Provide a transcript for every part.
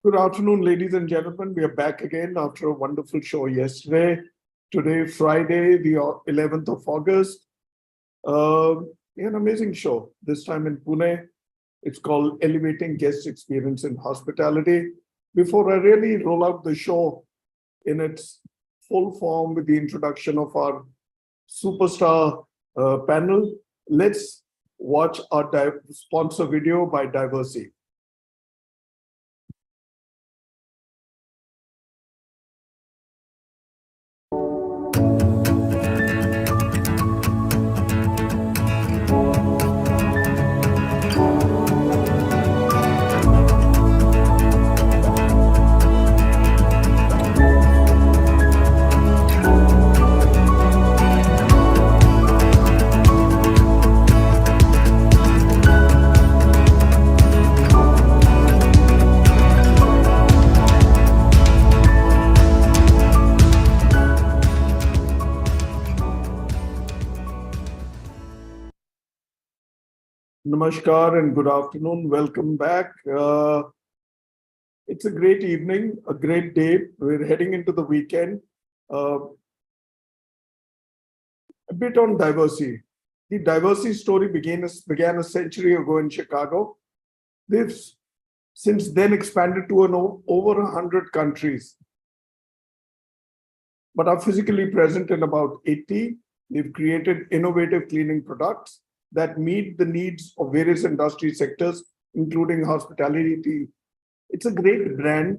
Good afternoon, ladies and gentlemen. We are back again after a wonderful show yesterday. Today, Friday, the 11th of August. An amazing show, this time in Pune. It's called Elevating Guest Experience in Hospitality. Before I really roll out the show in its full form with the introduction of our superstar panel, let's watch our sponsor video by Diversey. Namaskar and good afternoon. Welcome back. It's a great evening, a great day. We're heading into the weekend. A bit on Diversey. The Diversey story began a century ago in Chicago. They've since then expanded to over 100 countries, but are physically present in about 80. They've created innovative cleaning products that meet the needs of various industry sectors, including hospitality. It's a great brand.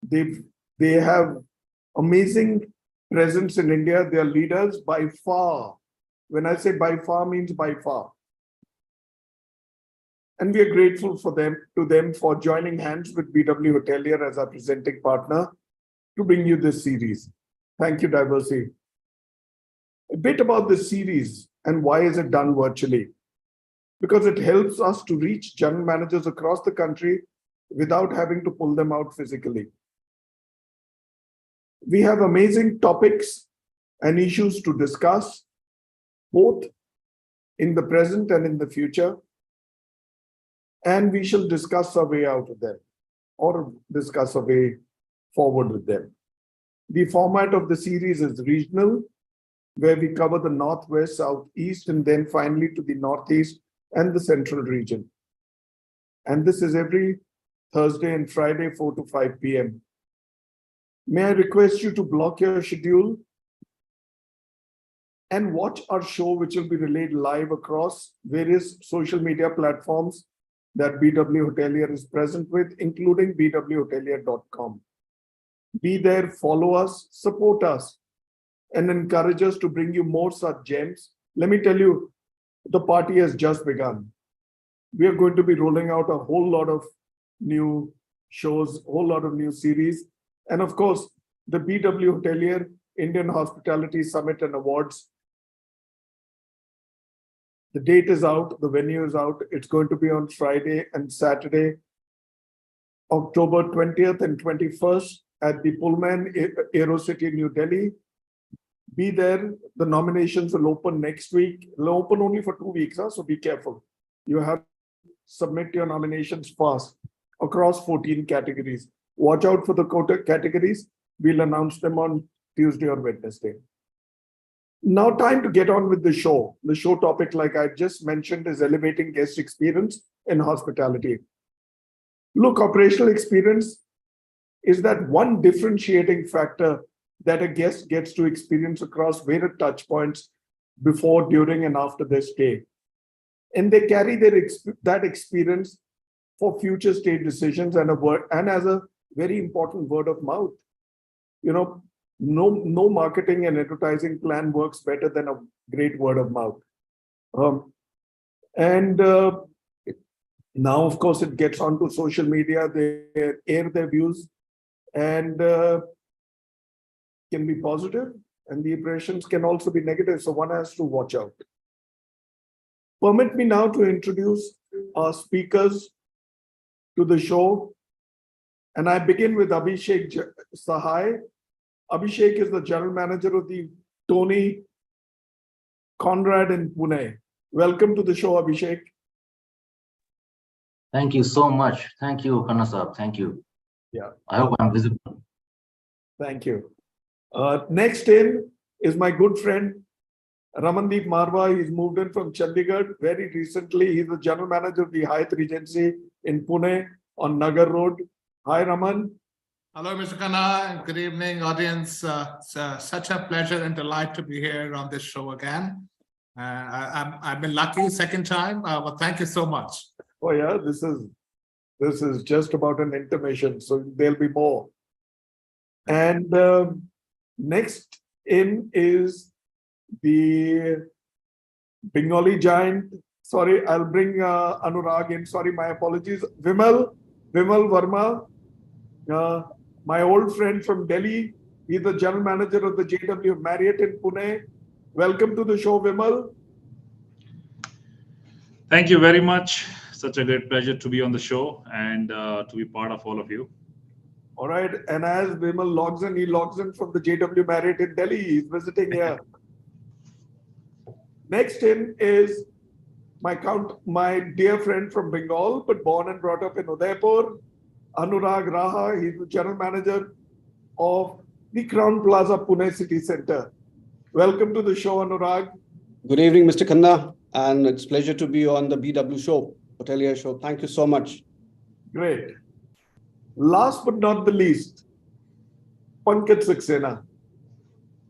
They have amazing presence in India. They are leaders by far. When I say by far, means by far. And we are grateful to them for joining hands with BW Hotelier as our presenting partner to bring you this series. Thank you, Diversey. A bit about this series and why is it done virtually? Because it helps us to reach general managers across the country without having to pull them out physically. We have amazing topics and issues to discuss, both in the present and in the future. And we shall discuss our way out of them or discuss a way forward with them. The format of the series is regional, where we cover the northwest, southeast, and then finally to the northeast and the central region. And this is every Thursday and Friday, 4 to 5 p.m. May I request you to block your schedule and watch our show, which will be relayed live across various social media platforms that BW Hotelier is present with, including bwhotelier.com. Be there, follow us, support us, and encourage us to bring you more such gems. Let me tell you, the party has just begun. We are going to be rolling out a whole lot of new shows, a whole lot of new series. And of course, the BW Hotelier Indian Hospitality Summit and Awards. The date is out, the venue is out. It's going to be on Friday and Saturday, October 20th and 21st at the Pullman Aerocity, New Delhi. Be there. The nominations will open next week. They'll open only for 2 weeks, so be careful. You have to submit your nominations fast across 14 categories. Watch out for the quota categories. We'll announce them on Tuesday or Wednesday. Now, time to get on with the show. The show topic, like I just mentioned, is elevating guest experience in hospitality. Look, operational experience is that one differentiating factor that a guest gets to experience across various touch points before, during, and after their stay. And they carry that experience for future stay decisions and as a very important word of mouth. You know, no marketing and advertising plan works better than a great word of mouth. Now, of course, it gets onto social media. They air their views and can be positive, and the impressions can also be negative. So one has to watch out. Permit me now to introduce our speakers to the show. And I begin with Abhishek Sahai. Abhishek is the general manager of the Tony Conrad in Pune. Welcome to the show, Abhishek. Thank you so much. Thank you, Khanna Saab. Thank you. Yeah. I hope I'm visible. Thank you. Next in is my good friend Ramandeep Marwa. He's moved in from Chandigarh very recently. He's the general manager of the Hyatt Regency in Pune on Nagar Road. Hi, Raman. Hello, Mr. Khanna, and good evening, audience. It's such a pleasure and delight to be here on this show again. I've been lucky second time, but thank you so much. Oh yeah, this is just about an intermission, so there'll be more. And next in is the Bengali giant. Sorry, I'll bring Anurag in. Sorry, my apologies. Vimal Verma, my old friend from Delhi. He's the general manager of the JW Marriott in Pune. Welcome to the show, Vimal. Thank you very much. Such a great pleasure to be on the show and to be part of all of you. All right. And as Vimal logs in, he logs in from the JW Marriott in Delhi. He's visiting here. Next in is my dear friend from Bengal, but born and brought up in Udaipur, Anurag Raha. He's the general manager of the Crown Plaza Pune City Center. Welcome to the show, Anurag. Good evening, Mr. Khanna, and it's a pleasure to be on the BW show, Hotelier show. Thank you so much. Great. Last but not the least, Pankaj Saxena.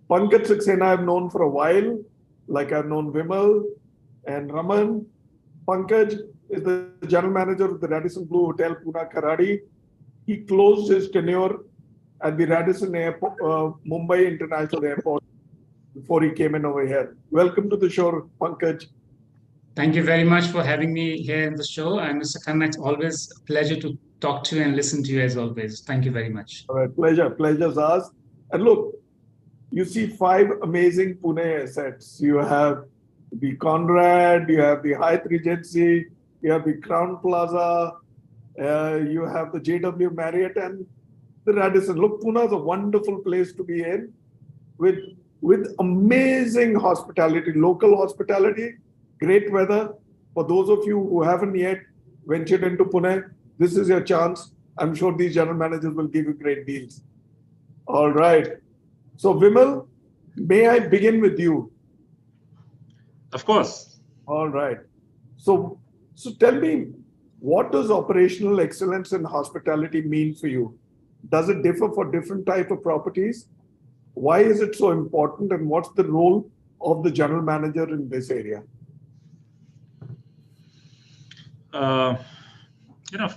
Pankaj Saxena I've known for a while, like I've known Vimal and Raman. Pankaj is the general manager of the Radisson Blu Hotel Pune Karadi. He closed his tenure at the Radisson Airport, Mumbai International Airport before he came in over here. Welcome to the show, Pankaj. Thank you very much for having me here in the show. And Mr. Khanna, it's always a pleasure to talk to you and listen to you as always. Thank you very much. All right, pleasure's ours. And look, you see 5 amazing Pune assets. You have the Conrad, you have the Hyatt Regency, you have the Crown Plaza, you have the JW Marriott and the Radisson. Look, Pune is a wonderful place to be in with amazing hospitality, local hospitality, great weather. For those of you who haven't yet ventured into Pune, this is your chance. I'm sure these general managers will give you great deals. All right. So, Vimal, may I begin with you? Of course. All right. So tell me, what does operational excellence in hospitality mean for you? Does it differ for different type of properties? Why is it so important, and what's the role of the general manager in this area?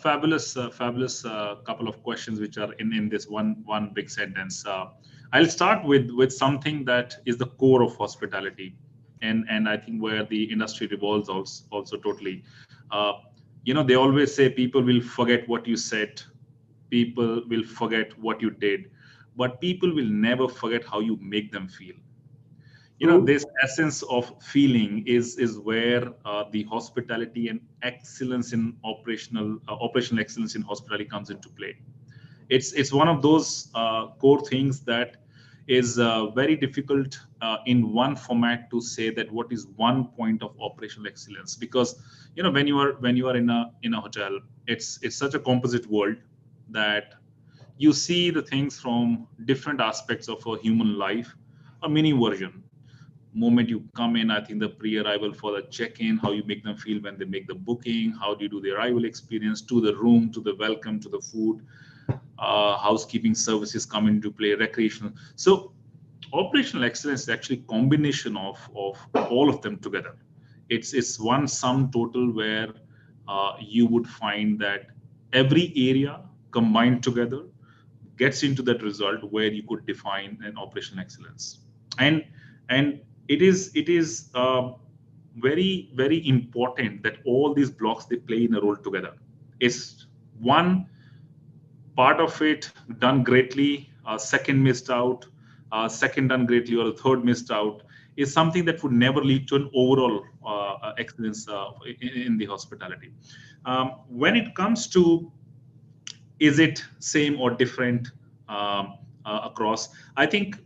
Fabulous couple of questions which are in this one big sentence. I'll start with something that is the core of hospitality, and I think where the industry revolves also totally. They always say people will forget what you said, people will forget what you did, but people will never forget how you make them feel. This essence of feeling is where the hospitality and excellence in operational excellence in hospitality comes into play. It's one of those core things that is very difficult in one format to say that what is one point of operational excellence, because when you are in a hotel, it's such a composite world that you see the things from different aspects of a human life, a mini version. Moment you come in, I think the pre-arrival for the check-in, how you make them feel when they make the booking, how do you do the arrival experience, to the room, to the welcome, to the food, housekeeping services come into play, recreational. So operational excellence is actually a combination of all of them together. It's one sum total where you would find that every area combined together gets into that result where you could define an operational excellence. And it is very, very important that all these blocks, they play in a role together. It's one part of it done greatly, second missed out, second done greatly, or the third missed out, is something that would never lead to an overall excellence in the hospitality. When it comes to, is it same or different across, I think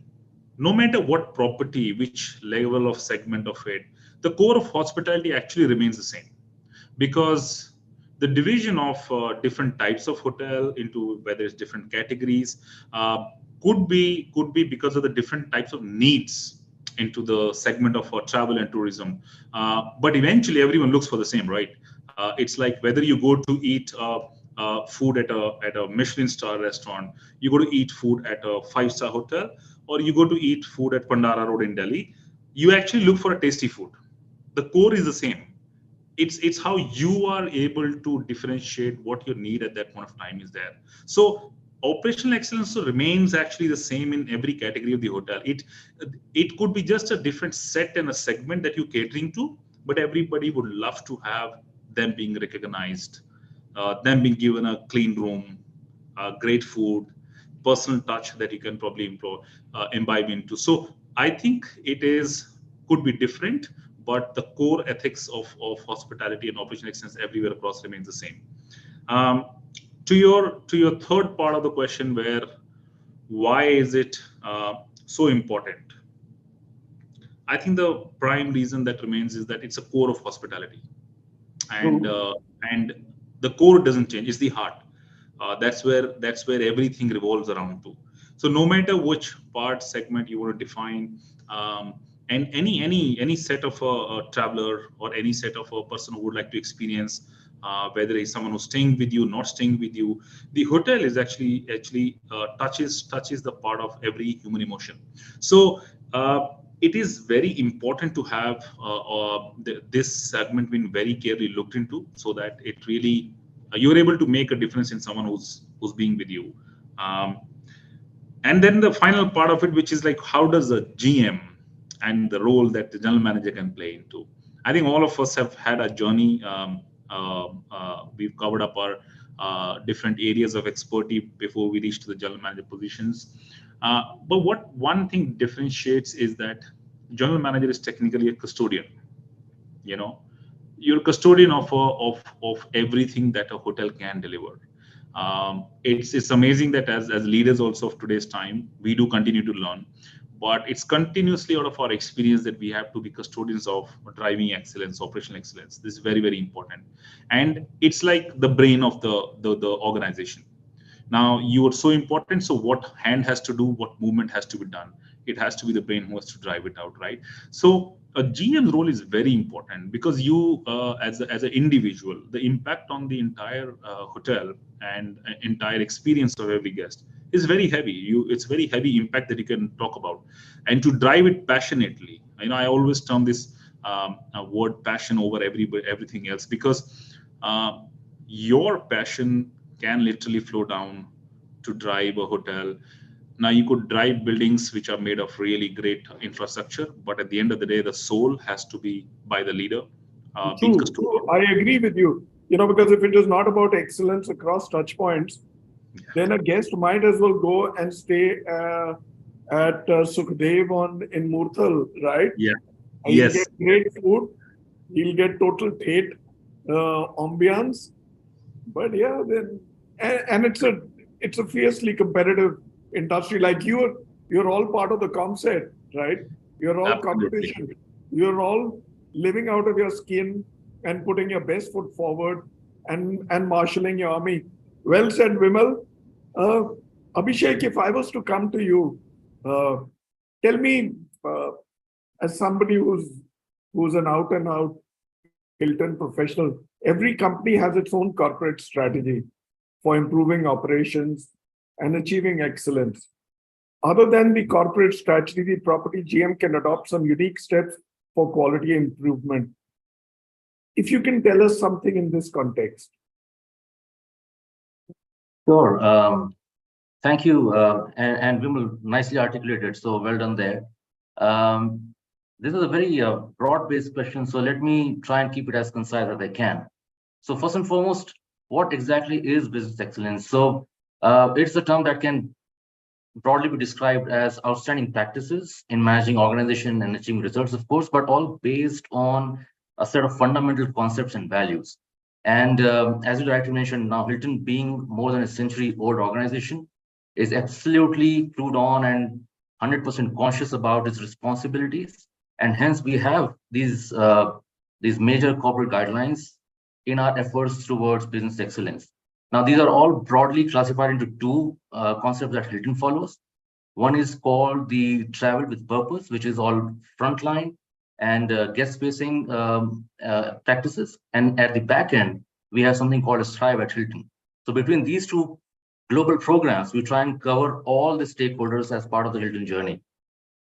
no matter what property, which level of segment of it, the core of hospitality actually remains the same. Because the division of different types of hotel into whether it's different categories could be because of the different types of needs into the segment of travel and tourism. But eventually, everyone looks for the same, right? It's like whether you go to eat food at a Michelin star restaurant, you go to eat food at a 5-star hotel, or you go to eat food at Pandara Road in Delhi. You actually look for a tasty food. The core is the same. It's how you are able to differentiate what your need at that point of time is there. So operational excellence remains actually the same in every category of the hotel. It could be just a different set and a segment that you're catering to, but everybody would love to have them being recognized, them being given a clean room, great food, personal touch that you can probably imbibe into. So I think could be different, but the core ethics of hospitality and operational excellence everywhere across remains the same. To your third part of the question, why is it so important? I think the prime reason that remains is that it's a core of hospitality, and the core doesn't change. It's the heart. That's where everything revolves around to. So no matter which part segment you want to define, and any set of a traveler or any set of a person who would like to experience, whether it's someone who's staying with you, not staying with you, the hotel is actually touches the part of every human emotion. So it is very important to have this segment being very carefully looked into, so that it really you're able to make a difference in someone who's being with you. And then the final part of it, which is like, how does a GM and the role that the general manager can play into? I think all of us have had a journey. We've covered up our different areas of expertise before we reach to the general manager positions. But what one thing differentiates is that general manager is technically a custodian. You know, you're a custodian of everything that a hotel can deliver. It's amazing that as leaders also of today's time, we do continue to learn, but it's continuously out of our experience that we have to be custodians of driving excellence, operational excellence. This is very, very important. And it's like the brain of the organization. Now, you are so important. So what hand has to do, what movement has to be done? It has to be the brain who has to drive it out, right? So a GM's role is very important, because you, as an individual, the impact on the entire hotel and entire experience of every guest is very heavy. It's very heavy impact that you can talk about, and to drive it passionately. You know, I always term this word passion over everything else, because your passion can literally flow down to drive a hotel. Now, you could drive buildings which are made of really great infrastructure, but at the end of the day, the soul has to be by the leader. True. I agree with you. You know, because if it is not about excellence across touch points, then a guest might as well go and stay at Sukhdev in Murthal, right? Yeah. And Yes. He'll get great food. He'll get total Tate ambience. But yeah, then and it's a fiercely competitive industry. Like you're all part of the comset, right? You're all Absolutely. competition. You're all living out of your skin and putting your best foot forward and marshalling your army. Well said, Vimal. Abhishek, if I was to come to you, tell me, as somebody who's an out and out Hilton professional, every company has its own corporate strategy for improving operations and achieving excellence. Other than the corporate strategy, the property GM can adopt some unique steps for quality improvement. If you can tell us something in this context. Sure. Thank you. And Vimal, nicely articulated. So well done there. This is a very broad-based question. So let me try and keep it as concise as I can. So first and foremost, what exactly is business excellence? So it's a term that can broadly be described as outstanding practices in managing organization and achieving results, of course, but all based on a set of fundamental concepts and values. And as you rightly mentioned, now Hilton, being more than a century-old organization, is absolutely clued on and 100% conscious about its responsibilities. And hence we have these major corporate guidelines in our efforts towards business excellence. Now, these are all broadly classified into two concepts that Hilton follows. One is called the travel with purpose, which is all frontline and guest-facing practices. And at the back end, we have something called a Strive at Hilton. So between these two global programs, we try and cover all the stakeholders as part of the Hilton journey.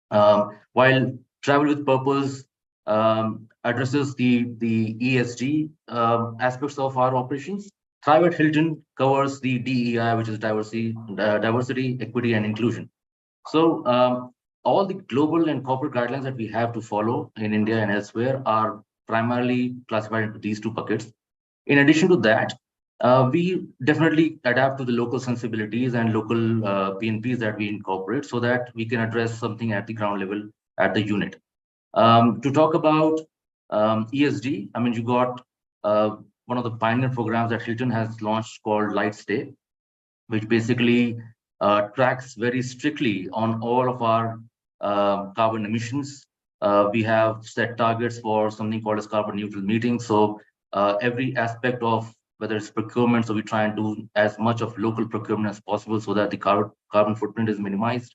While travel with purpose addresses the ESG aspects of our operations, Thrive at Hilton covers the DEI, which is diversity, equity, and inclusion. So all the global and corporate guidelines that we have to follow in India and elsewhere are primarily classified into these two buckets. In addition to that, we definitely adapt to the local sensibilities and local PNPs that we incorporate so that we can address something at the ground level at the unit. To talk about ESG, I mean, you got one of the pioneer programs that Hilton has launched called Light Stay, which basically tracks very strictly on all of our carbon emissions. We have set targets for something called as carbon neutral meetings. So every aspect of whether it's procurement, so we try and do as much of local procurement as possible so that the carbon footprint is minimized.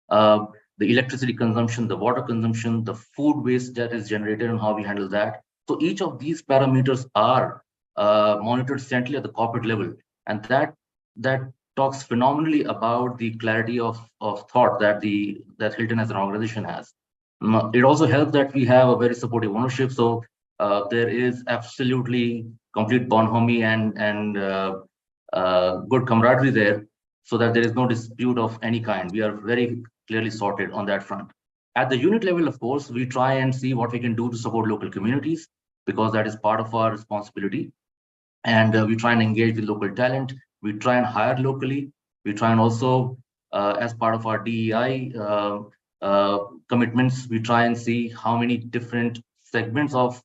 The electricity consumption, the water consumption, the food waste that is generated and how we handle that. So each of these parameters are monitored centrally at the corporate level. And that talks phenomenally about the clarity of thought that Hilton as an organization has. It also helps that we have a very supportive ownership. So there is absolutely complete bonhomie and good camaraderie there, so that there is no dispute of any kind. We are very clearly sorted on that front. At the unit level, of course, we try and see what we can do to support local communities, because that is part of our responsibility. And we try and engage with local talent. We try and hire locally. We try and also, as part of our DEI commitments, we try and see how many different segments of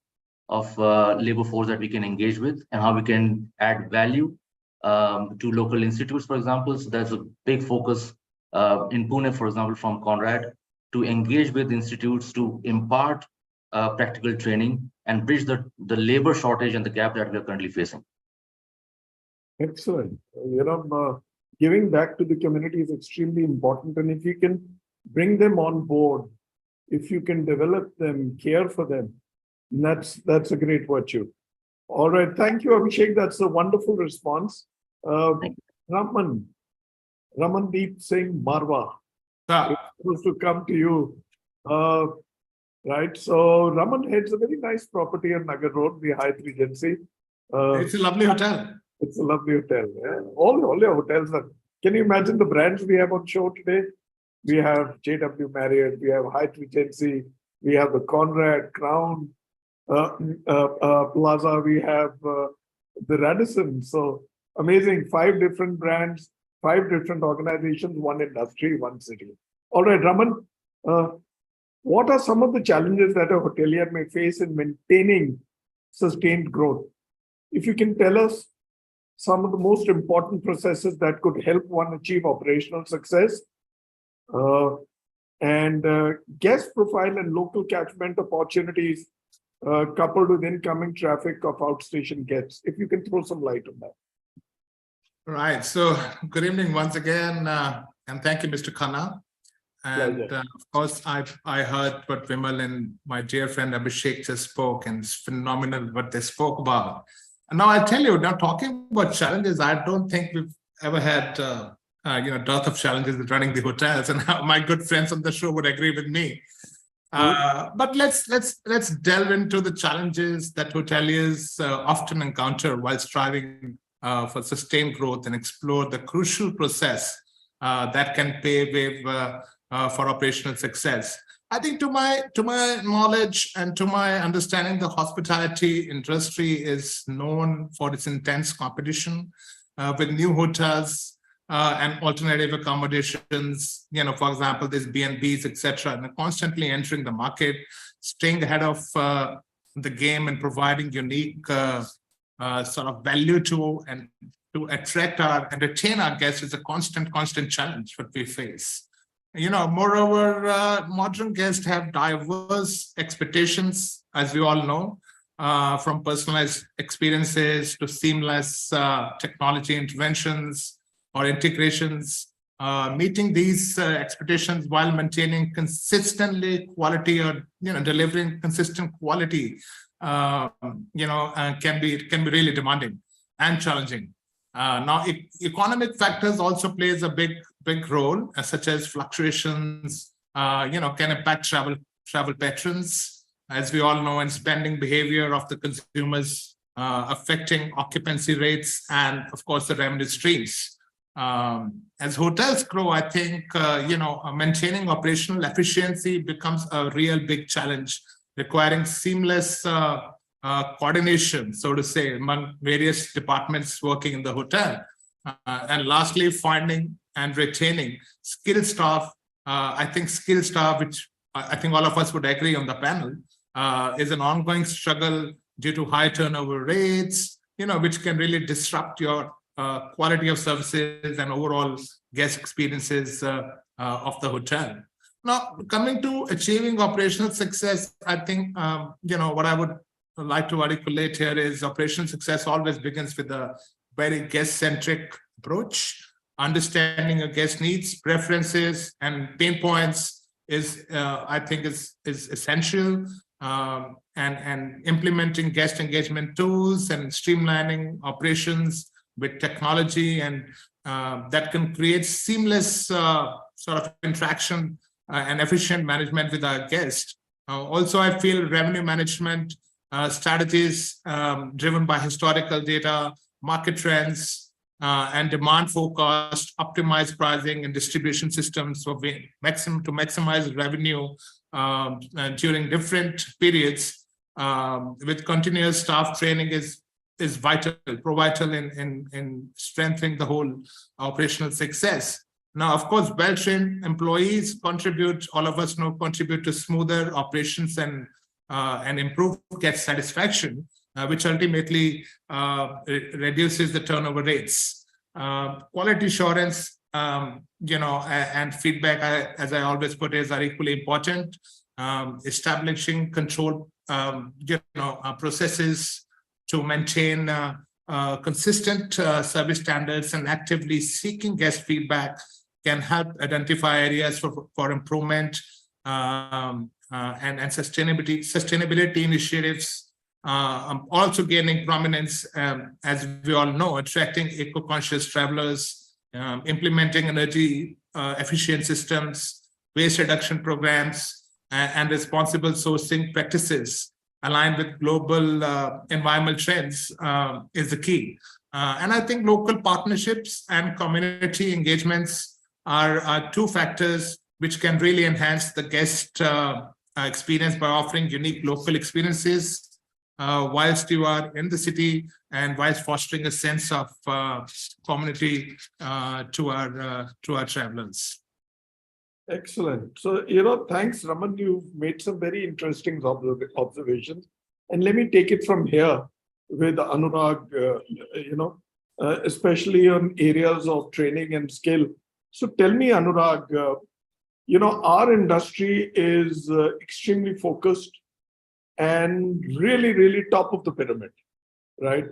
labor force that we can engage with and how we can add value to local institutes, for example. So there's a big focus in Pune, for example, from Conrad, to engage with institutes to impart practical training and bridge the labor shortage and the gap that we are currently facing. Excellent. Giving back to the community is extremely important. And if you can bring them on board, if you can develop them, care for them, that's a great virtue. All right. Thank you, Abhishek. That's a wonderful response. Ramandeep Singh Marwa. It's supposed to come to you. Right. So Raman heads a very nice property on Nagar Road, the Hyatt Regency. It's a lovely hotel. It's a lovely hotel. Yeah. All your hotels are. Can you imagine the brands we have on show today? We have JW Marriott, we have Hyatt Regency, we have the Conrad, Crown Plaza, we have the Radisson. So amazing. 5 different brands, 5 different organizations, 1 industry, 1 city. All right, Raman, what are some of the challenges that a hotelier may face in maintaining sustained growth? If you can tell us some of the most important processes that could help one achieve operational success, and guest profile and local catchment opportunities coupled with incoming traffic of outstation guests. If you can throw some light on that. Right. So good evening once again, and thank you, Mr. Khanna. And of course, I heard what Vimal and my dear friend Abhishek just spoke, and it's phenomenal what they spoke about. And now I'll tell you, now talking about challenges, I don't think we've ever had dearth of challenges with running the hotels, and my good friends on the show would agree with me. But let's delve into the challenges that hoteliers often encounter while striving for sustained growth and explore the crucial process that can pave way for operational success. I think to my knowledge and to my understanding, the hospitality industry is known for its intense competition with new hotels and alternative accommodations. For example, there's B&Bs, etc., and they're constantly entering the market, staying ahead of the game and providing unique sort of value to attract and retain our guests is a constant challenge that we face. Moreover, modern guests have diverse expectations, as we all know, from personalized experiences to seamless technology interventions or integrations, meeting these expectations while maintaining consistently quality or delivering consistent quality, can be really demanding and challenging. Now, economic factors also plays a big role, such as fluctuations, can impact travel patrons, as we all know, and spending behavior of the consumers, affecting occupancy rates and, of course, the revenue streams. As hotels grow, I think, maintaining operational efficiency becomes a real big challenge, requiring seamless coordination, so to say, among various departments working in the hotel. And lastly, finding and retaining skilled staff. I think skilled staff, which I think all of us would agree on the panel, is an ongoing struggle due to high turnover rates, which can really disrupt your quality of services and overall guest experiences of the hotel. Now, coming to achieving operational success, I think, what I would like to articulate here is operational success always begins with a very guest-centric approach. Understanding a guest needs, preferences, and pain points is, I think, is essential. And implementing guest engagement tools and streamlining operations with technology, and that can create seamless sort of interaction and efficient management with our guests. Also, I feel revenue management strategies driven by historical data, market trends, and demand forecast, optimized pricing and distribution systems for to maximize revenue during different periods, with continuous staff training is vital in strengthening the whole operational success. Now, of course, well-trained employees all of us contribute to smoother operations and improve guest satisfaction, which ultimately reduces the turnover rates. Quality assurance, and feedback, as I always put, are equally important. Establishing control, processes to maintain consistent service standards and actively seeking guest feedback can help identify areas for improvement, and sustainability initiatives also gaining prominence, as we all know, attracting eco-conscious travelers, implementing energy efficient systems, waste reduction programs, and responsible sourcing practices aligned with global environmental trends is the key. And I think local partnerships and community engagements are two factors which can really enhance the guest experience by offering unique local experiences whilst you are in the city, and whilst fostering a sense of community to our travelers. Excellent. So, thanks, Raman. You've made some very interesting observations. And let me take it from here with Anurag, especially on areas of training and skill. So tell me, Anurag, our industry is extremely focused and really, really top of the pyramid, right?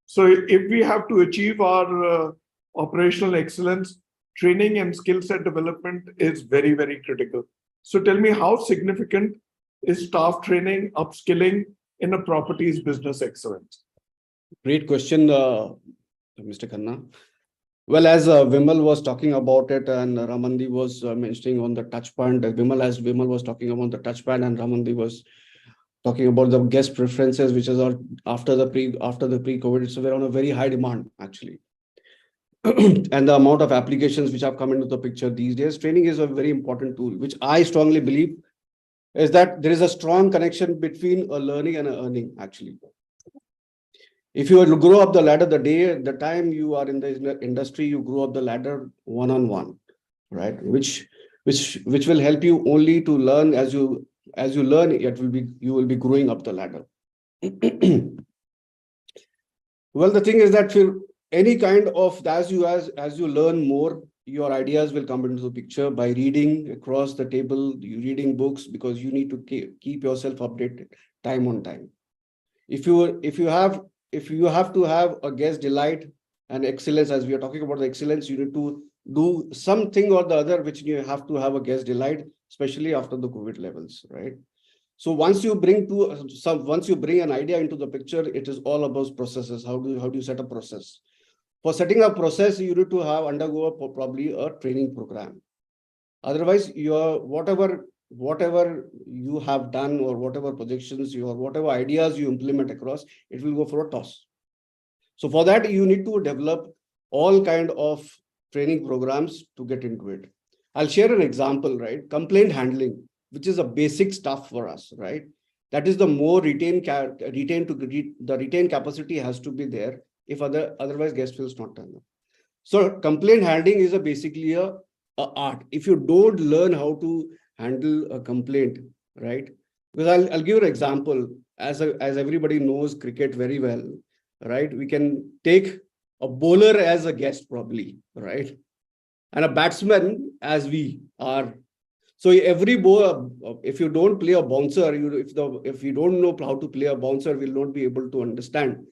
So if we have to achieve our operational excellence, training and skill set development is very, very critical. So tell me, how significant is staff training, upskilling in a property's business excellence? Great question, Mr. Khanna. Well, as Vimal was talking about it, and Ramandi was mentioning on the touch point, Vimal was talking about the touch point, and Ramandi was talking about the guest preferences, which is after the pre-COVID. So we're on a very high demand, actually. And the amount of applications which have come into the picture these days, training is a very important tool, which I strongly believe is that there is a strong connection between a learning and an earning, actually. If you grow up the ladder, the time you are in the industry, you grow up the ladder one-on-one, right? Which will help you only to learn. As you learn, you will be growing up the ladder. Well, the thing is that for any kind of, as you learn more, your ideas will come into the picture by reading across the table, you reading books, because you need to keep yourself updated time on time. If you have to have a guest delight and excellence, as we are talking about the excellence, you need to do something or the other which you have to have a guest delight, especially after the COVID levels, right? So once you bring an idea into the picture, it is all about processes. How do you set a process? For setting a process, you need to undergo probably a training program. Otherwise, whatever you have done or whatever projections or whatever ideas you implement across, it will go for a toss. So for that, you need to develop all kind of training programs to get into it. I'll share an example, right? Complaint handling, which is a basic stuff for us, right? That is the more retained capacity has to be there. If otherwise guest will not turn up. So complaint handling is basically a art. If you don't learn how to handle a complaint, right? Because I'll give you an example. As everybody knows cricket very well, right? We can take a bowler as a guest probably, right? And a batsman as we are. So every bowler, if you don't play a bouncer, if you don't know how to play a bouncer, will not be able to understand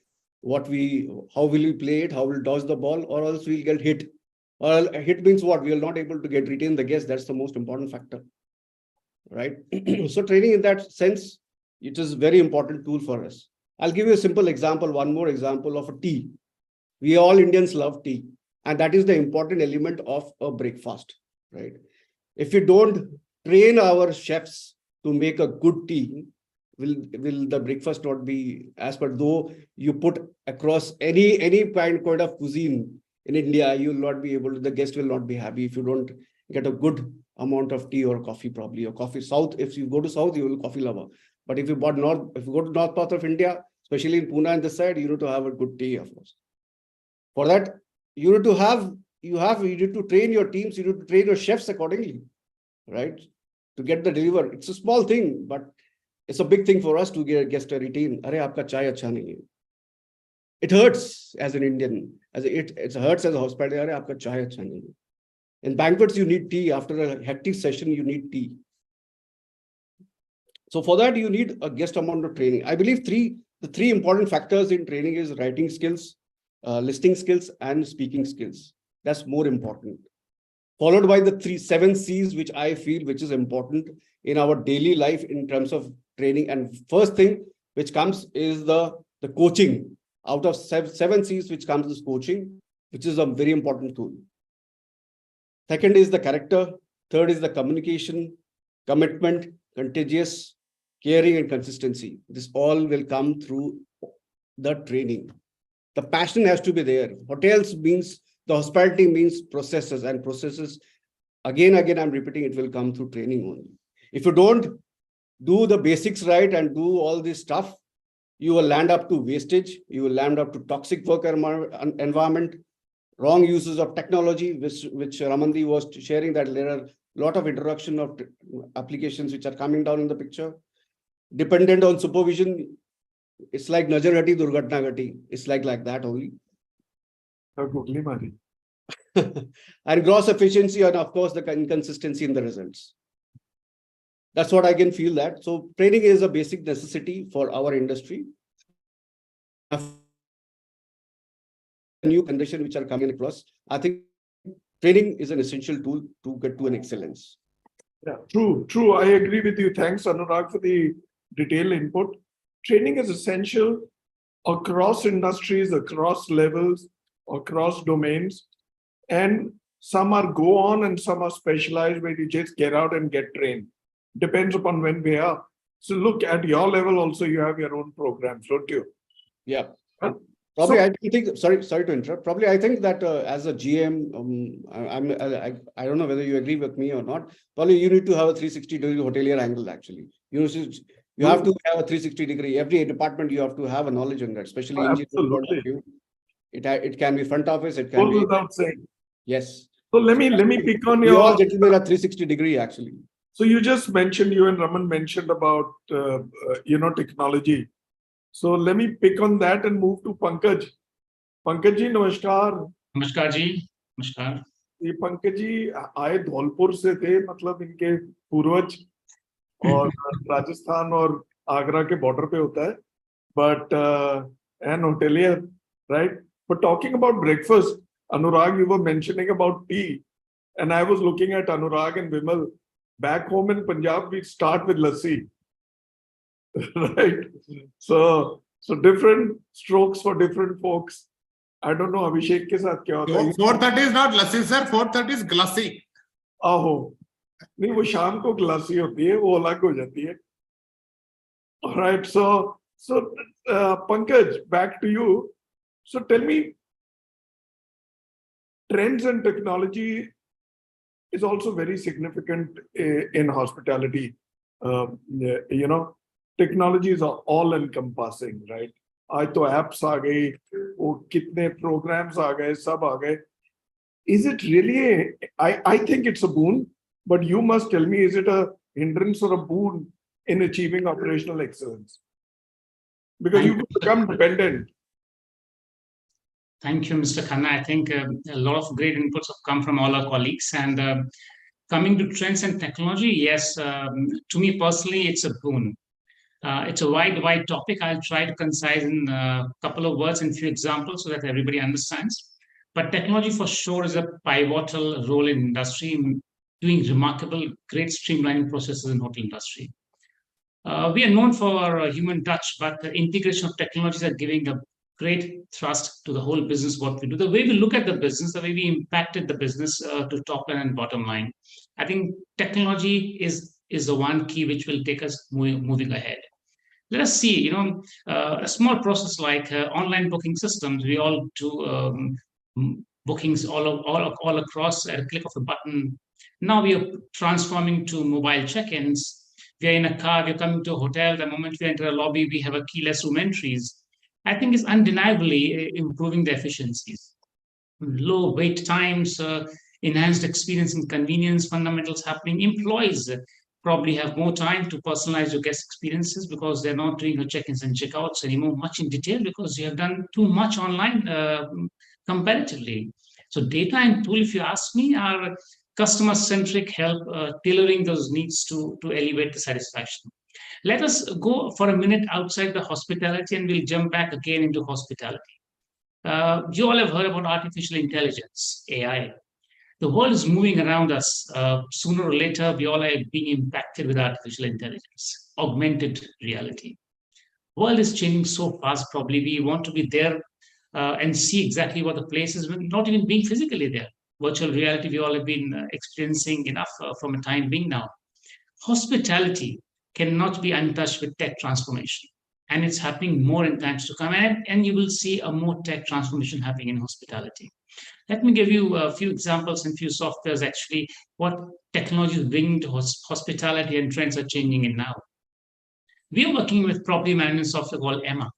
how will you play it, how will dodge the ball, or else we'll get hit. Or hit means what? We are not able to retain the guest. That's the most important factor, right? So training in that sense, it is a very important tool for us. I'll give you a simple example, one more example of a tea. We all Indians love tea, and that is the important element of a breakfast, right? If you don't train our chefs to make a good tea, will the breakfast not be as per though you put across any kind of cuisine in India, you will not be able to, the guest will not be happy if you don't get a good amount of tea or coffee, probably, or coffee. South, if you go to South, you will coffee lover. But if you go to north part of India, especially in Pune and this side, you need to have a good tea, of course. For that, you need to train your teams, you need to train your chefs accordingly, right? To get the deliver. It's a small thing, but it's a big thing for us to get guest retain. Arey, aapka chai acha nahi hai. It hurts as an Indian. It hurts as a hospitality. Arey, aapka chai acha nahi hai. In banquets, you need tea. After a hectic session, you need tea. So for that, you need a guest amount of training. I believe the three important factors in training is writing skills, listening skills, and speaking skills. That's more important. Followed by the 7 C's, which I feel which is important in our daily life in terms of training. And first thing which comes is the coaching. Out of 7 C's, which comes is coaching, which is a very important tool. Second is the character. Third is the communication, commitment, contagious, caring, and consistency. This all will come through the training. The passion has to be there. Hotels means, the hospitality means processes, and processes, again, I'm repeating, it will come through training only. If you don't do the basics right and do all this stuff, you will land up to wastage. You will land up to toxic work environment, wrong uses of technology, which Ramandi was sharing, that there are a lot of introduction of applications which are coming down in the picture. Dependent on supervision, it's like Najar Hati, Durgatna Gati. It's like that only. And gross efficiency, and of course the inconsistency in the results. That's what I can feel that. So training is a basic necessity for our industry. New conditions which are coming across, I think training is an essential tool to get to an excellence. Yeah, true. I agree with you. Thanks, Anurag, for the detailed input. Training is essential across industries, across levels, across domains, and some are go on and some are specialized where you just get out and get trained. Depends upon when we are. So look, at your level also, you have your own programs, don't you? Yeah. Probably, I think. Sorry to interrupt. Probably, I think that as a GM, I don't know whether you agree with me or not. Probably, you need to have a 360-degree hotelier angle. Actually, you have to have a 360-degree. Every department you have to have a knowledge on that, especially engineering point of view. It can be front office. It can be without saying. Yes. So let me pick on You your. all gentlemen are 360-degree actually. So you just mentioned, you and Raman mentioned about technology. So let me pick on that and move to Pankaj. Pankaj ji, namaskar. Namaskar ji. Namaskar. ये पंकज जी आए धौलपुर से थे, मतलब इनके पूर्वज, और राजस्थान और आगरा के बॉर्डर पे होता है. but an hotelier, right? But talking about breakfast, Anurag, you were mentioning about tea, and I was looking at Anurag and Vimal. Back home in Punjab, we start with lassi, right? So different strokes for different folks. I don't know Abhishek के साथ क्या होता है? 4:30 is not lassi, sir. 4:30 is glassy. आहो, नहीं वो शाम को ग्लासी होती है, वो अलग हो जाती है. All right, so Pankaj, back to you. So tell me, trends and technology is also very significant in hospitality. You know, technologies are all encompassing, right? आज तो apps आ गई, वो कितने programs आ गए, सब आ गए. Is it really I think it's a boon, but you must tell me, is it a hindrance or a boon in achieving operational excellence? Because you become dependent. Thank you, Mr. Khanna. I think a lot of great inputs have come from all our colleagues. And coming to trends and technology, yes, to me personally, it's a boon. It's a wide topic. I'll try to concise in a couple of words and few examples so that everybody understands. But technology for sure is a pivotal role in industry, in doing remarkable, great streamlining processes in hotel industry. We are known for our human touch, but the integration of technologies are giving a great thrust to the whole business, what we do, the way we look at the business, the way we impacted the business to top line and bottom line. I think technology is the one key which will take us moving ahead. Let us see, a small process like online booking systems. We all do bookings all across at a click of a button. Now we are transforming to mobile check-ins. We are in a car, we're coming to a hotel. The moment we enter a lobby, we have a keyless room entries. I think it's undeniably improving the efficiencies. Low wait times, enhanced experience and convenience, fundamentals happening. Employees probably have more time to personalize your guest experiences because they're not doing your check-ins and check-outs anymore much in detail because you have done too much online comparatively. So data and tool, if you ask me, are customer-centric help tailoring those needs to elevate the satisfaction. Let us go for a minute outside the hospitality and we'll jump back again into hospitality. You all have heard about artificial intelligence, AI. The world is moving around us. Sooner or later, we all are being impacted with artificial intelligence, augmented reality. The world is changing so fast, probably we want to be there and see exactly what the place is, not even being physically there. Virtual reality, we all have been experiencing enough from a time being now. Hospitality cannot be untouched with tech transformation. And it's happening more in times to come. And you will see a more tech transformation happening in hospitality. Let me give you a few examples and few softwares actually, what technology is bringing to hospitality and trends are changing in now. We are working with property management software called Emma.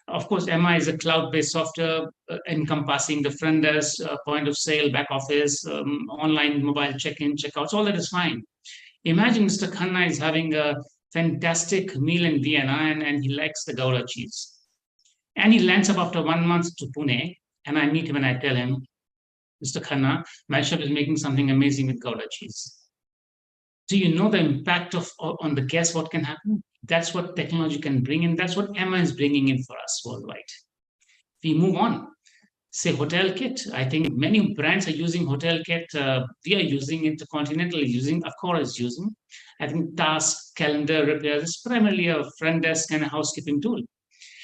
Of course, Emma is a cloud-based software encompassing the front desk, point of sale, back office, online mobile check-in, check-outs, all that is fine. Imagine Mr. Khanna is having a fantastic meal in Vienna and he likes the Gouda cheese. And he lands up after 1 month to Pune and I meet him and I tell him, Mr. Khanna, my chef is making something amazing with Gouda cheese. Do you know the impact on the guest, what can happen? That's what technology can bring in. That's what Emma is bringing in for us worldwide. We move on. Say Hotel Kit. I think many brands are using Hotel Kit. We are using it. Continental is using. Accor is using. I think task, calendar, repairs is primarily a front desk and a housekeeping tool.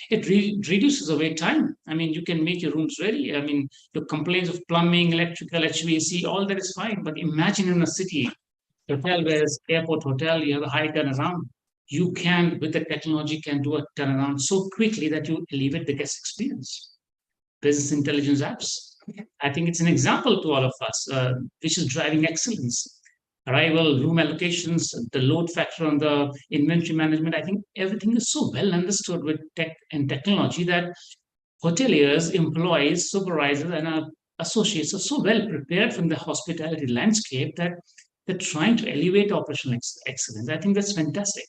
It reduces the wait time. I mean, you can make your rooms ready. I mean, your complaints of plumbing, electrical, HVAC, all that is fine. But imagine in a city, hotel where it's airport hotel, you have a high turnaround. You can, with the technology, can do a turnaround so quickly that you elevate the guest experience. Business intelligence apps. I think it's an example to all of us, which is driving excellence. Arrival, room allocations, the load factor on the inventory management. I think everything is so well understood with tech and technology that hoteliers, employees, supervisors, and associates are so well prepared from the hospitality landscape that they're trying to elevate operational excellence. I think that's fantastic.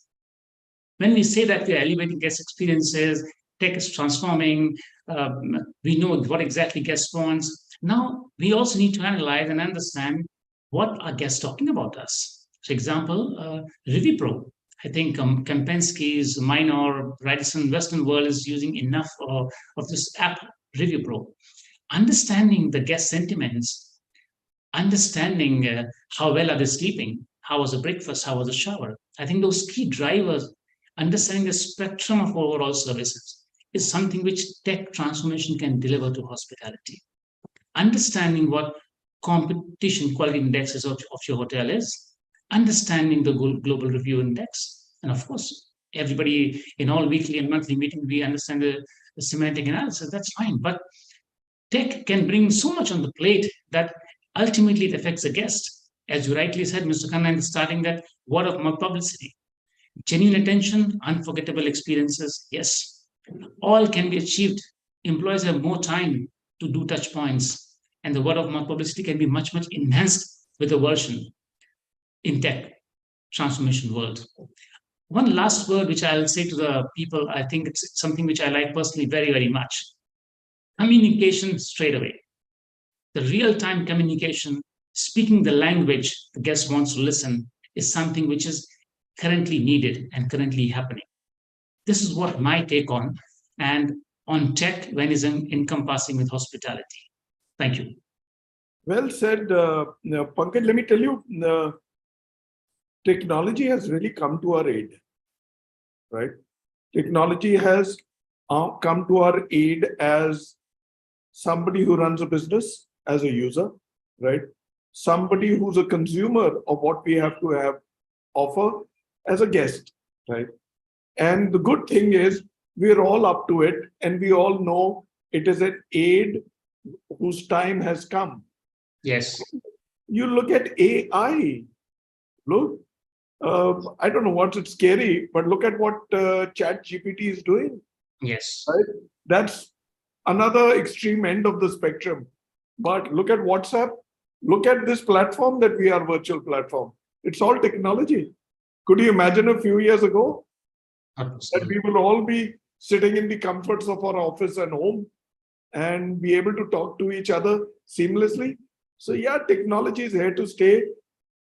When we say that we are elevating guest experiences, tech is transforming, we know what exactly guests want. Now, we also need to analyze and understand what are guests talking about us. For example, ReviewPro. I think Kempinski's, Minor, Radisson, Western World is using enough of this app, Review Pro. Understanding the guest sentiments, understanding how well are they sleeping, how was the breakfast, how was the shower. I think those key drivers, understanding the spectrum of overall services, is something which tech transformation can deliver to hospitality. Understanding what competition quality indexes of your hotel is, understanding the global review index, and of course, everybody in all weekly and monthly meetings, we understand the semantic analysis, that's fine. But tech can bring so much on the plate that ultimately it affects the guest. As you rightly said, Mr. Khanna, starting that word of mouth publicity. Genuine attention, unforgettable experiences, yes, all can be achieved. Employees have more time to do touch points, and the word of mouth publicity can be much, much enhanced with the version in tech transformation world. One last word which I'll say to the people, I think it's something which I like personally very, very much. Communication straight away. The real-time communication, speaking the language the guest wants to listen, is something which is currently needed and currently happening. This is what my take on tech when is encompassing with hospitality. Thank you. Well said, Pankaj. Let me tell you, technology has really come to our aid, right? Technology has come to our aid as somebody who runs a business, as a user, right? Somebody who's a consumer of what we have to offer as a guest, right? And the good thing is we're all up to it, and we all know it is an aid whose time has come. Yes. You look at AI. Look, I don't know what's it scary, but look at what ChatGPT is doing. Yes. Right? That's another extreme end of the spectrum. But look at WhatsApp. Look at this platform that we are, virtual platform. It's all technology. Could you imagine a few years ago that we will all be sitting in the comforts of our office and home and be able to talk to each other seamlessly? So yeah, technology is here to stay,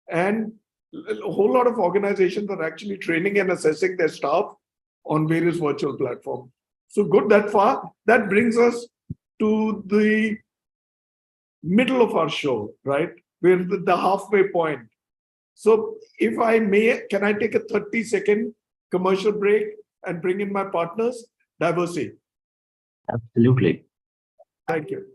and a whole lot of organizations are actually training and assessing their staff on various virtual platforms. So good that far. That brings us to the middle of our show, right? We're the halfway point. So if I may, can I take a 30-second commercial break and bring in my partners? Diversey. Absolutely. Thank you.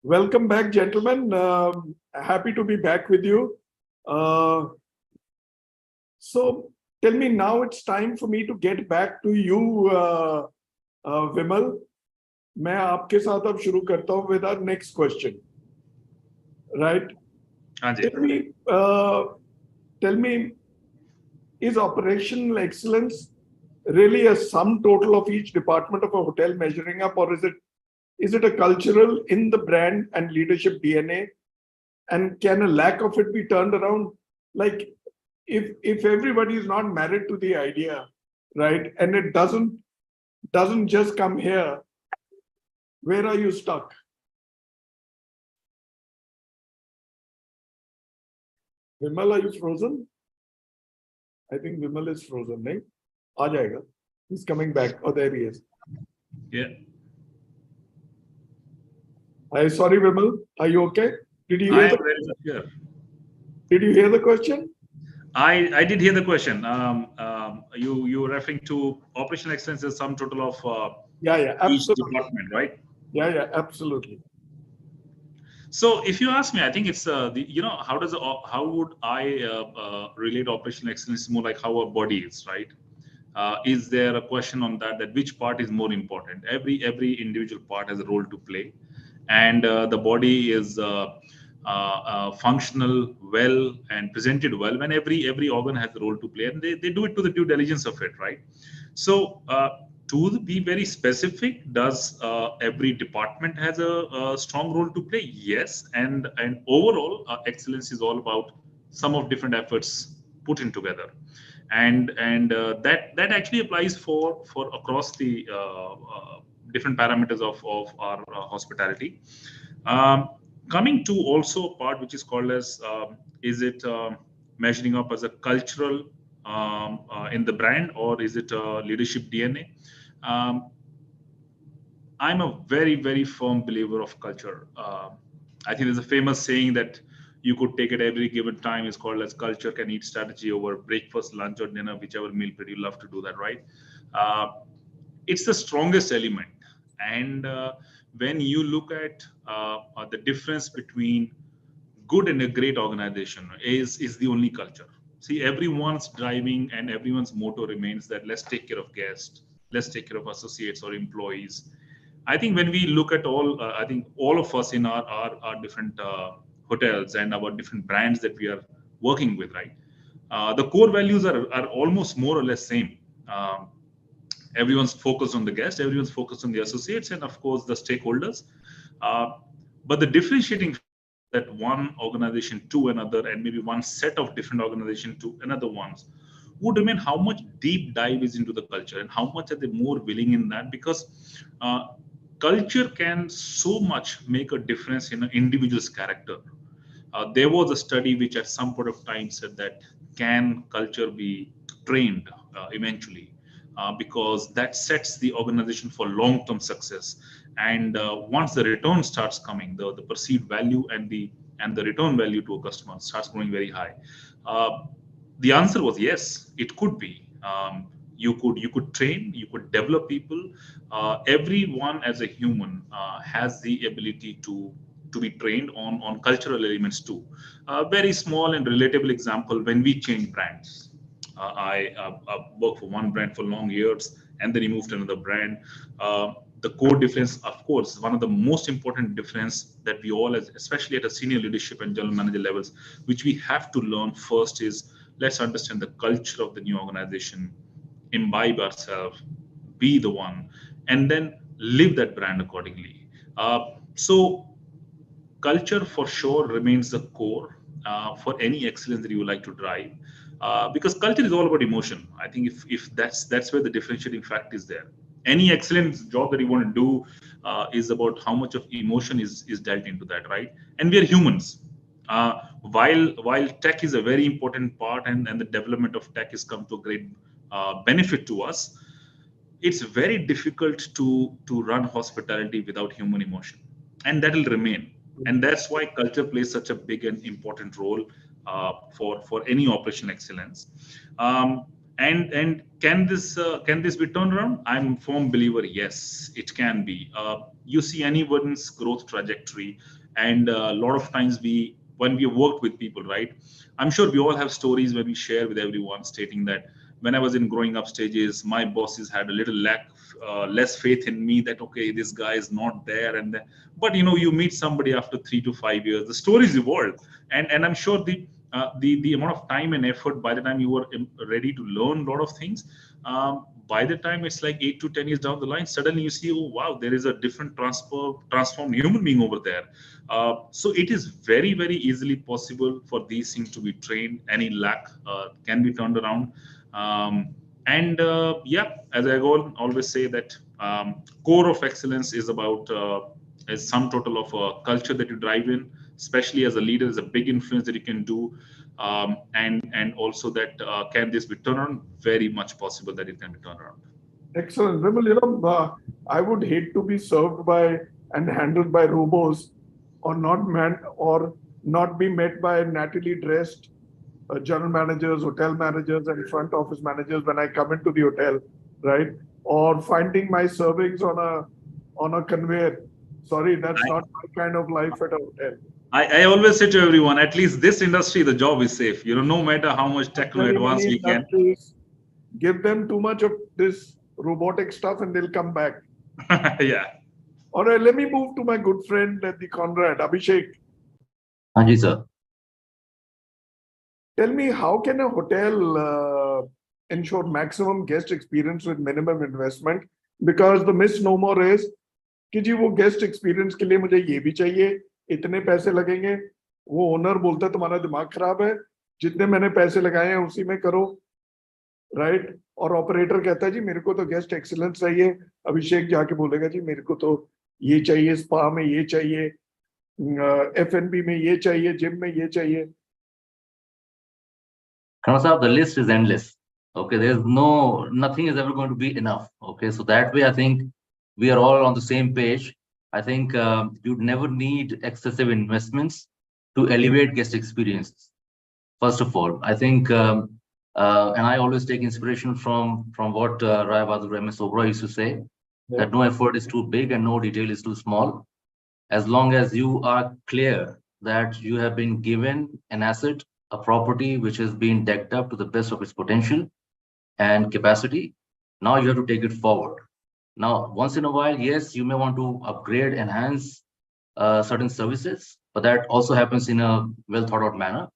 Welcome back, gentlemen. Happy to be back with you. So tell me now, it's time for me to get back to you, Vimal. मैं आपके साथ अब शुरू करता हूँ with our next question. Right? Tell me, is operational excellence really a sum total of each department of a hotel measuring up, or is it a cultural in the brand and leadership DNA? And can a lack of it be turned around? Like, if everybody is not married to the idea, right, and it doesn't just come here, where are you stuck? Vimal, are you frozen? I think Vimal is frozen, right? aa jayega. He's coming back. Oh, there he is. Yeah. I'm sorry, Vimal. Are you okay? Did you hear Did you hear the question? I did hear the question. You were referring to operational expenses, sum total of yeah, each absolutely. department, right? Yeah, absolutely. So if you ask me, I think it's how would I relate operational excellence more like how our body is, right? Is there a question on that, that which part is more important? Every individual part has a role to play, and the body is functional well and presented well when every organ has a role to play, and they do it to the due diligence of it, right? So to be very specific, does every department has a strong role to play? Yes, and overall excellence is all about sum of different efforts put in together, and that actually applies for across the different parameters of our hospitality. Coming to also a part which is called as is it measuring up as a cultural in the brand, or is it a leadership DNA? I'm a very firm believer of culture. I think there's a famous saying that you could take at every given time is called as culture can eat strategy over breakfast, lunch, or dinner, whichever meal period you love to do that, right? It's the strongest element. And when you look at the difference between good and a great organization is the only culture. See, everyone's driving and everyone's motto remains that let's take care of guests, let's take care of associates or employees. I think when we look at all, I think all of us in our different hotels and our different brands that we are working with, right? The core values are almost more or less same. Everyone's focused on the guest, everyone's focused on the associates, and of course the stakeholders. But the differentiating that one organization to another, and maybe one set of different organization to another ones, would remain how much deep dive is into the culture and how much are they more willing in that, because culture can so much make a difference in an individual's character. There was a study which at some point of time said that can culture be trained eventually, because that sets the organization for long-term success. And once the return starts coming, the perceived value and the return value to a customer starts growing very high. The answer was yes, it could be. You could train, you could develop people. Everyone as a human has the ability to be trained on cultural elements too. A very small and relatable example: when we change brands. I worked for one brand for long years, and then he moved to another brand. The core difference, of course, one of the most important difference that we all, especially at a senior leadership and general manager levels, which we have to learn first is, let's understand the culture of the new organization, imbibe ourselves, be the one, and then live that brand accordingly. So culture for sure remains the core for any excellence that you would like to drive, because culture is all about emotion. I think if that's where the differentiating fact is there. Any excellent job that you want to do is about how much of emotion is dealt into that, right? And we are humans. While tech is a very important part, and the development of tech has come to a great benefit to us, it's very difficult to run hospitality without human emotion, and that will remain. And that's why culture plays such a big and important role for any operational excellence. And can this be turned around? I'm a firm believer. Yes, it can be. You see anyone's growth trajectory, and a lot of times when we worked with people, right? I'm sure we all have stories where we share with everyone, stating that when I was in growing up stages, my bosses had a little less faith in me, that okay, this guy is not there, but you meet somebody after 3 to 5 years, the stories evolve, and I'm sure the amount of time and effort by the time you were ready to learn a lot of things, by the time it's like 8 to 10 years down the line, suddenly you see, oh wow, there is a different transformed human being over there. So it is very easily possible for these things to be trained. Any lack can be turned around. Yeah, as I always say that core of excellence is about a sum total of a culture that you drive in, especially as a leader. Is a big influence that you can do, and also that can this be turned around? Very much possible that it can be turned around. Excellent. Vimal, I would hate to be served by and handled by robots, or not be met by nattily dressed general managers, hotel managers, and front office managers when I come into the hotel, right? Or finding my servings on a conveyor. Sorry, that's not my kind of life at a hotel. I always say to everyone, at least this industry, the job is safe. No matter how much techno advance we can. Give them too much of this robotic stuff and they'll come back. Yeah. All right, let me move to my good friend at the Conrad, Abhishek. Hanji, sir. Tell me, how can a hotel ensure maximum guest experience with minimum investment? Because the misnomer is कि जी वो guest experience के लिए मुझे ये भी चाहिए, इतने पैसे लगेंगे. वो owner बोलता है तुम्हारा दिमाग खराब है, जितने मैंने पैसे लगाए हैं उसी में करो, right? और operator कहता है जी मेरे को तो guest excellence चाहिए. अभिषेक जाके बोलेगा जी मेरे को तो ये चाहिए, spa में ये चाहिए, F&B में ये चाहिए, gym में ये चाहिए. Sir, the list is endless. Okay, there's nothing is ever going to be enough. Okay, so that way I think we are all on the same page. I think you'd never need excessive investments to elevate guest experience. First of all, I think, and I always take inspiration from what Rai Bahadur MS Obra used to say, that no effort is too big and no detail is too small. As long as you are clear that you have been given an asset, a property which has been decked up to the best of its potential and capacity, now you have to take it forward. Now, once in a while, yes, you may want to upgrade, enhance certain services, but that also happens in a well thought out manner.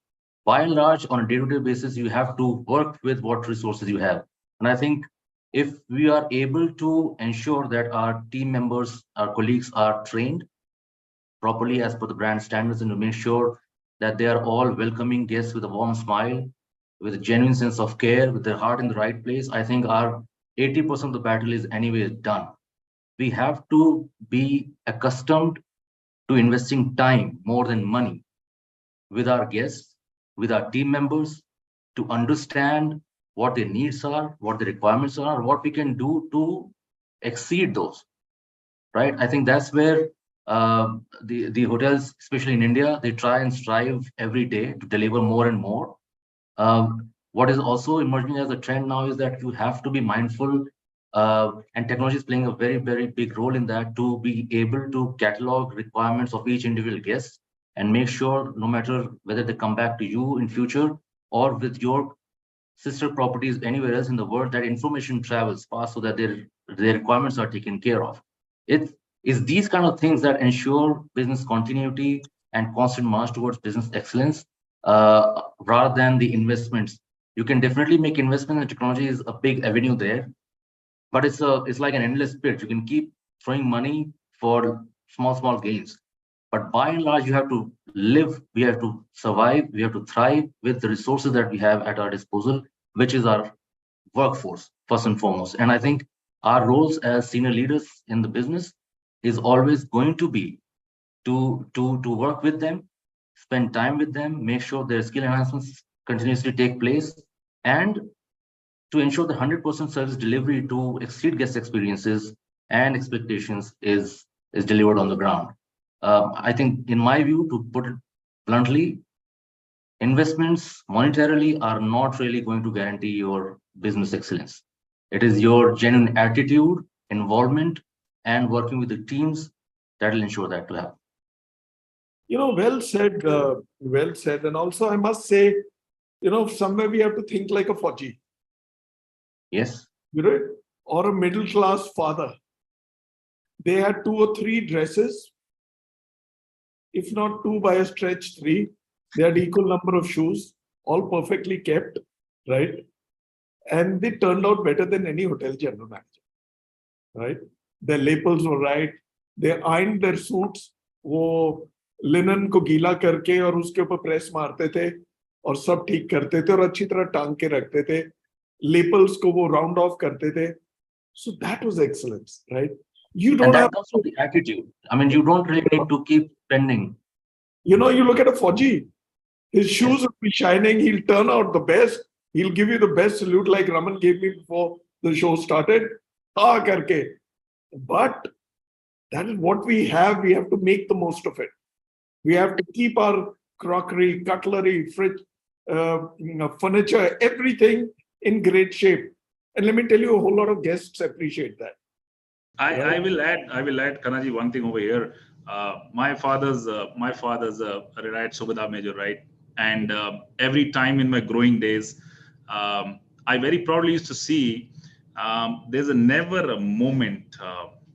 By and large, on a day-to-day basis, you have to work with what resources you have. And I think if we are able to ensure that our team members, our colleagues are trained properly as per the brand standards and to make sure that they are all welcoming guests with a warm smile, with a genuine sense of care, with their heart in the right place, I think our 80% of the battle is anyway done. We have to be accustomed to investing time more than money with our guests, with our team members, to understand what their needs are, what the requirements are, what we can do to exceed those, right? I think that's where the hotels, especially in India, they try and strive every day to deliver more and more. What is also emerging as a trend now is that you have to be mindful, and technology is playing a very, very big role in that, to be able to catalog requirements of each individual guest and make sure no matter whether they come back to you in future or with your sister properties anywhere else in the world, that information travels fast so that their requirements are taken care of. It is these kind of things that ensure business continuity and constant march towards business excellence, rather than the investments. You can definitely make investment in technology is a big avenue there, but it's like an endless pit. You can keep throwing money for small gains. But by and large, you have to live, we have to survive, we have to thrive with the resources that we have at our disposal, which is our workforce, first and foremost. And I think our roles as senior leaders in the business is always going to be to work with them, spend time with them, make sure their skill enhancements continuously take place, and to ensure the 100% service delivery to exceed guest experiences and expectations is delivered on the ground. I think, in my view, to put it bluntly, investments monetarily are not really going to guarantee your business excellence. It is your genuine attitude, involvement, and working with the teams that will ensure that to happen. Well said, well said. And also, I must say, somewhere we have to think like a Fauji. Yes. Or a middle class father. They had 2 or 3 dresses, if not 2 by a stretch 3. They had equal number of shoes, all perfectly kept, right? And they turned out better than any hotel general manager, right? Their lapels were right. They ironed their suits. वो linen को गीला करके और उसके ऊपर press मारते थे और सब ठीक करते थे और अच्छी तरह टांग के रखते थे. Lapels को वो round off करते थे. So that was excellence, right? You don't and that have comes from the attitude. I mean, you don't really need to keep spending. You look at a Fauji, his shoes will be shining, he'll turn out the best, he'll give you the best salute like Raman gave me before the show started. Karke. But that is what we have to make the most of it. We have to keep our crockery, cutlery, fridge, furniture, everything in great shape. And let me tell you, a whole lot of guests appreciate that. I will add, Kanaji, one thing over here. My father's a retired Subedar Major, right? And every time in my growing days, I very proudly used to see there's never a moment.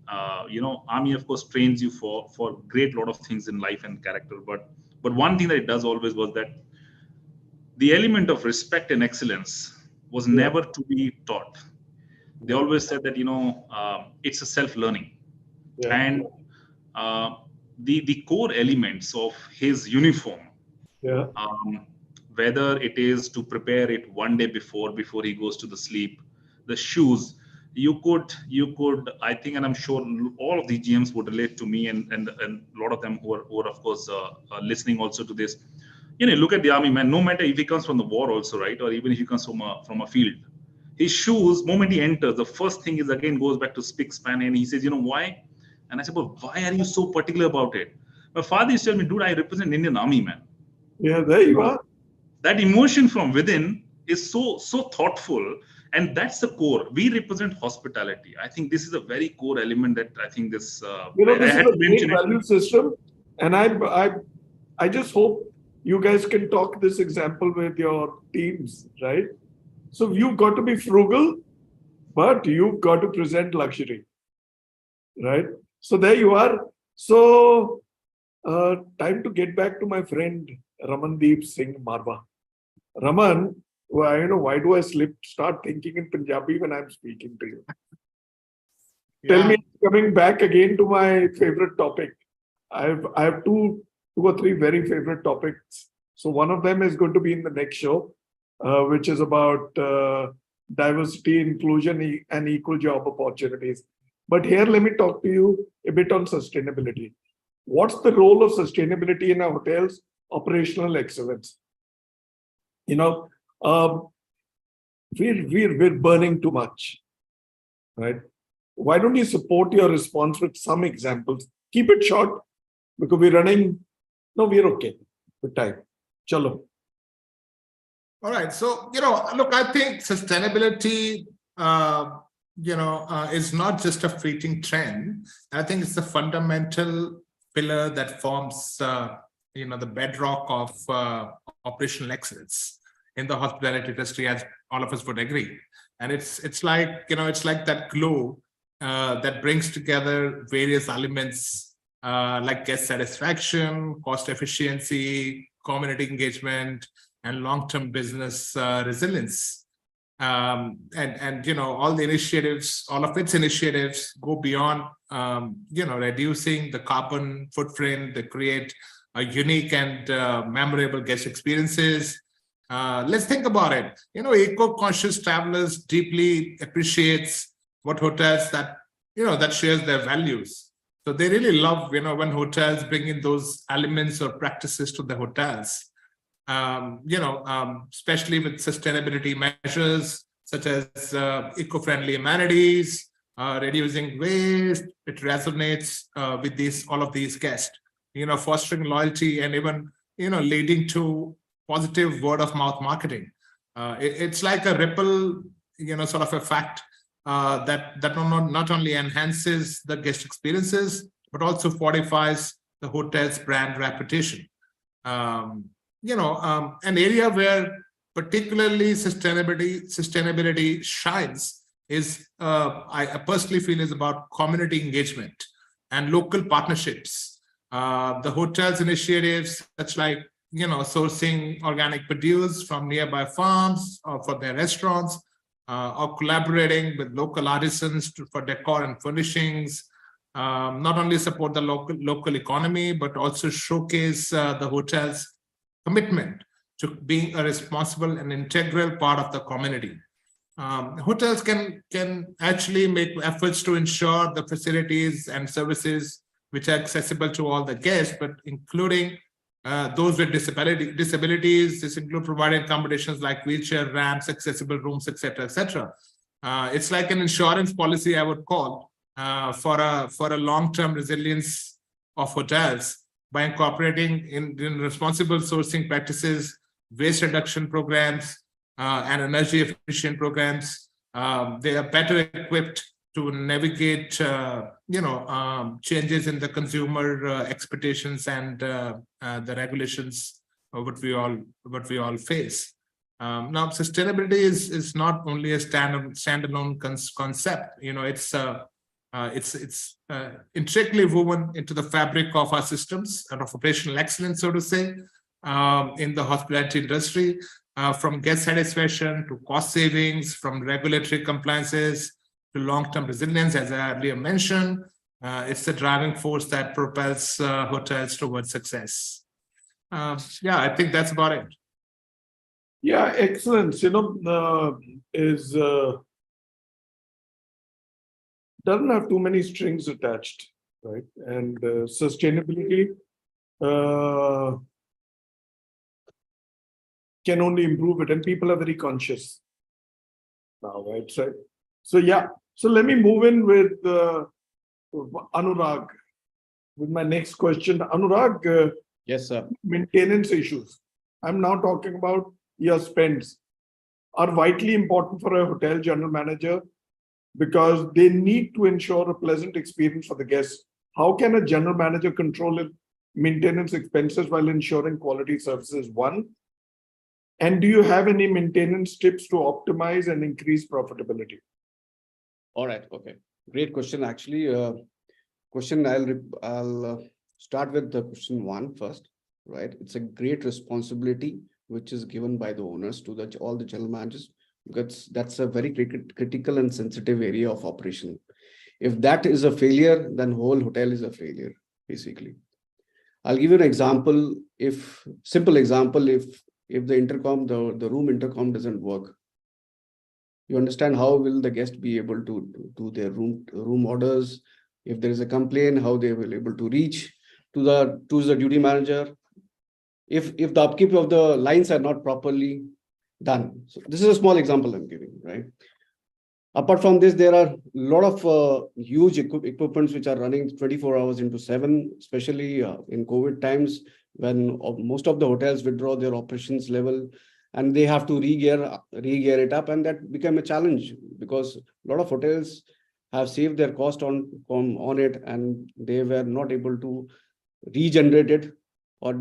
Army of course trains you for great lot of things in life and character, but one thing that it does always was that the element of respect and excellence was never to be taught. They always said that it's a self-learning, and the core elements of his uniform, whether it is to prepare it one day before he goes to the sleep, the shoes, you could I think, and I'm sure all of the GMs would relate to me, and a lot of them who are of course listening also to this. Look at the army man, no matter if he comes from the war also, right, or even if he comes from a field, his shoes, moment he enters, the first thing is again goes back to spick span, and he says, why? And I said, but why are you so particular about it? My father used to tell me, dude, I represent Indian Army, man. Yeah, there you are. That emotion from within is so thoughtful, and that's the core. We represent hospitality. I think this is a very core element that I think this. This is a great value system, and I just hope you guys can talk this example with your teams, right? So you've got to be frugal, but you've got to present luxury, right? So there you are. So time to get back to my friend Ramandeep Singh Marwa. Raman, why do I start thinking in Punjabi when I'm speaking to you? Tell me, coming back again to my favorite topic. I have two or three very favorite topics. So one of them is going to be in the next show, which is about diversity, inclusion, and equal job opportunities. But here, let me talk to you a bit on sustainability. What's the role of sustainability in our hotels? Operational excellence. We're burning too much, right? Why don't you support your response with some examples? Keep it short, because we're running. No, we're okay with time. Chalo. All right. So, look, I think sustainability, is not just a fleeting trend. I think it's a fundamental pillar that forms, the bedrock of operational excellence in the hospitality industry, as all of us would agree. And it's like, it's like that glue that brings together various elements like guest satisfaction, cost efficiency, community engagement, and long-term business resilience. And all the initiatives, all of its initiatives go beyond, reducing the carbon footprint. They create a unique and memorable guest experiences. Let's think about it. Eco-conscious travelers deeply appreciates what hotels that shares their values. So they really love, when hotels bring in those elements or practices to the hotels. Especially with sustainability measures such as eco-friendly amenities, reducing waste. It resonates with all of these guests. Fostering loyalty and even leading to positive word-of-mouth marketing. It's like a ripple, sort of effect that not only enhances the guest experiences but also fortifies the hotel's brand reputation. An area where particularly sustainability shines is, I personally feel, is about community engagement and local partnerships. The hotel's initiatives, such like sourcing organic produce from nearby farms or for their restaurants, or collaborating with local artisans for decor and furnishings, not only support the local economy but also showcase the hotel's commitment to being a responsible and integral part of the community. Hotels can actually make efforts to ensure the facilities and services which are accessible to all the guests, but including those with disabilities. This include providing accommodations like wheelchair ramps, accessible rooms, etc., etc. It's like an insurance policy, I would call, for a long-term resilience of hotels by incorporating in responsible sourcing practices, waste reduction programs, and energy efficient programs. They are better equipped to navigate, changes in the consumer expectations and the regulations of what we all face. Now, sustainability is not only a standalone concept. It's intricately woven into the fabric of our systems and of operational excellence, so to say, in the hospitality industry, from guest satisfaction to cost savings, from regulatory compliances to long-term resilience, as I earlier mentioned. It's the driving force that propels hotels towards success. Yeah, I think that's about it. Yeah, excellence, doesn't have too many strings attached, right? And sustainability can only improve it, and people are very conscious now, right? So yeah, so let me move in with Anurag with my next question. Anurag, Yes, sir. maintenance issues. I'm now talking about your spends are vitally important for a hotel general manager because they need to ensure a pleasant experience for the guests. How can a general manager control maintenance expenses while ensuring quality services? One, and do you have any maintenance tips to optimize and increase profitability? All right. Okay. Great question. Actually, I'll start with the question one first, right? It's a great responsibility which is given by the owners to all the general managers, because that's a very critical and sensitive area of operation. If that is a failure, then whole hotel is a failure, basically. I'll give you an example. Simple example, if the intercom, the room intercom doesn't work, you understand how will the guest be able to do their room orders? If there is a complaint, how they will able to reach to the duty manager? If the upkeep of the lines are not properly done. So this is a small example I'm giving, right? Apart from this, there are a lot of huge equipments which are running 24 hours into 7, especially in COVID times, when most of the hotels withdraw their operations level and they have to re-gear it up, and that became a challenge because a lot of hotels have saved their cost on it, and they were not able to regenerate it, or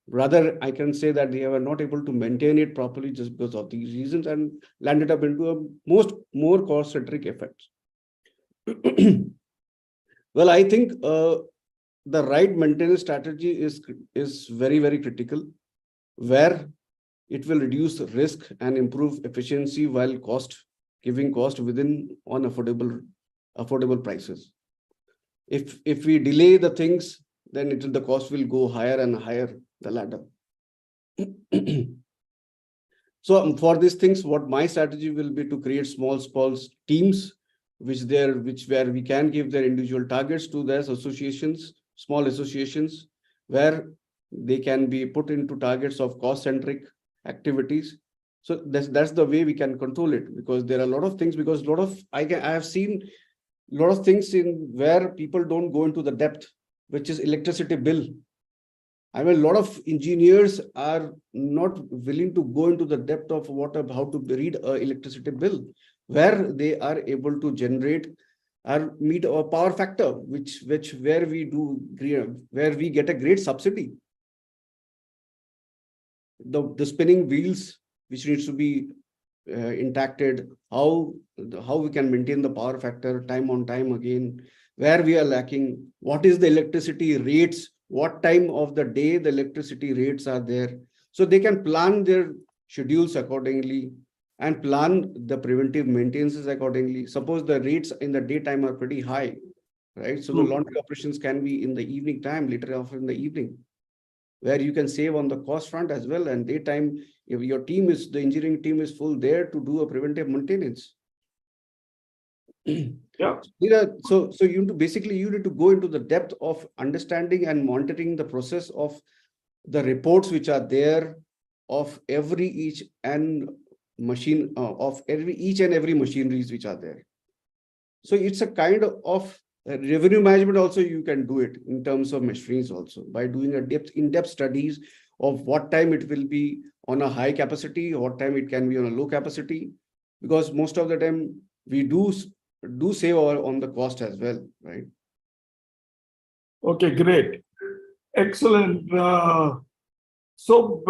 rather I can say that they were not able to maintain it properly just because of these reasons, and landed up into a more cost-centric effects. Well, I think the right maintenance strategy is very, very critical, where it will reduce risk and improve efficiency while giving cost within on affordable prices. If we delay the things, then the cost will go higher and higher the ladder. So for these things, what my strategy will be to create small teams, where we can give their individual targets to their associations, small associations, where they can be put into targets of cost-centric activities. So that's the way we can control it, because there are a lot of things, I have seen a lot of things in where people don't go into the depth, which is electricity bill. I mean, a lot of engineers are not willing to go into the depth of how to read an electricity bill, where they are able to generate or meet a power factor, where we get a great subsidy. The spinning wheels, which needs to be intacted, how we can maintain the power factor time on time again, where we are lacking, what is the electricity rates, what time of the day the electricity rates are there. So they can plan their schedules accordingly and plan the preventive maintenances accordingly. Suppose the rates in the daytime are pretty high, right? So the laundry operations can be in the evening time, later off in the evening, where you can save on the cost front as well. And daytime, if your the engineering team is full there to do a preventive maintenance. Yeah. So you need to go into the depth of understanding and monitoring the process of the reports which are there of each and every machineries which are there. So it's a kind of revenue management also. You can do it in terms of machines also by doing in-depth studies of what time it will be on a high capacity, what time it can be on a low capacity, because most of the time we do save on the cost as well, right? Okay, great. Excellent. So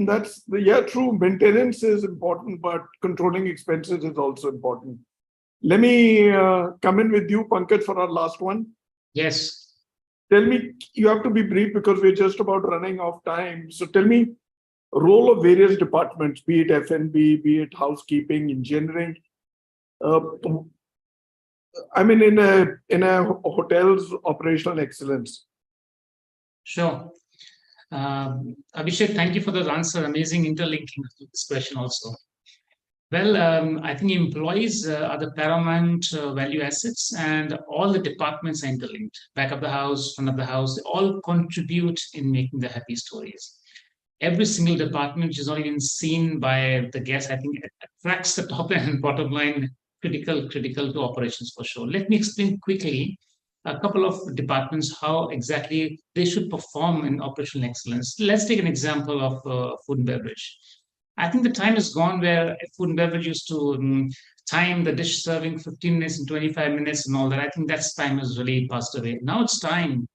that's true. Maintenance is important, but controlling expenses is also important. Let me come in with you, Pankaj, for our last one. Yes. Tell me, you have to be brief because we're just about running off time. So tell me, role of various departments, be it F&B, be it housekeeping, engineering. I mean, in a hotel's operational excellence. Sure. Abhishek, thank you for the answer. Amazing interlinking to this question also. Well, I think employees are the paramount value assets, and all the departments are interlinked. Back of the house, front of the house, they all contribute in making the happy stories. Every single department, which is not even seen by the guests, I think it attracts the top line and bottom line, critical to operations for sure. Let me explain quickly a couple of departments, how exactly they should perform in operational excellence. Let's take an example of food and beverage. I think the time is gone where food and beverage used to time the dish serving 15 minutes and 25 minutes and all that. I think that time has really passed away. Now it's time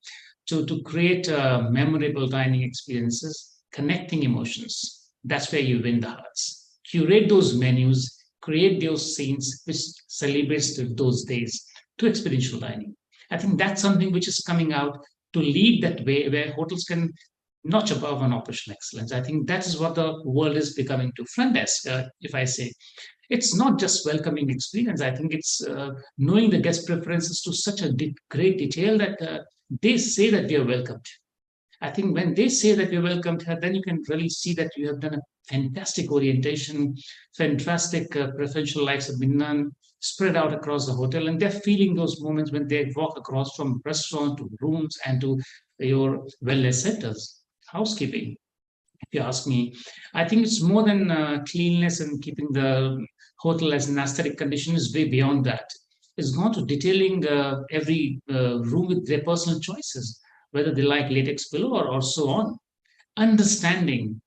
to create memorable dining experiences, connecting emotions. That's where you win the hearts. Curate those menus, create those scenes which celebrates those days to experiential dining. I think that's something which is coming out to lead that way, where hotels can notch above on operational excellence. I think that is what the world is becoming to. Front desk, if I say, it's not just welcoming experience. I think it's knowing the guest preferences to such a great detail that they say that we are welcomed. I think when they say that we're welcomed here, then you can really see that you have done a fantastic orientation, fantastic preferential lives have been done, spread out across the hotel, and they're feeling those moments when they walk across from restaurant to rooms and to your wellness centers. Housekeeping, if you ask me, I think it's more than cleanliness and keeping the hotel as an aesthetic condition is way beyond that. It's gone to detailing every room with their personal choices, whether they like latex pillow or so on. Understanding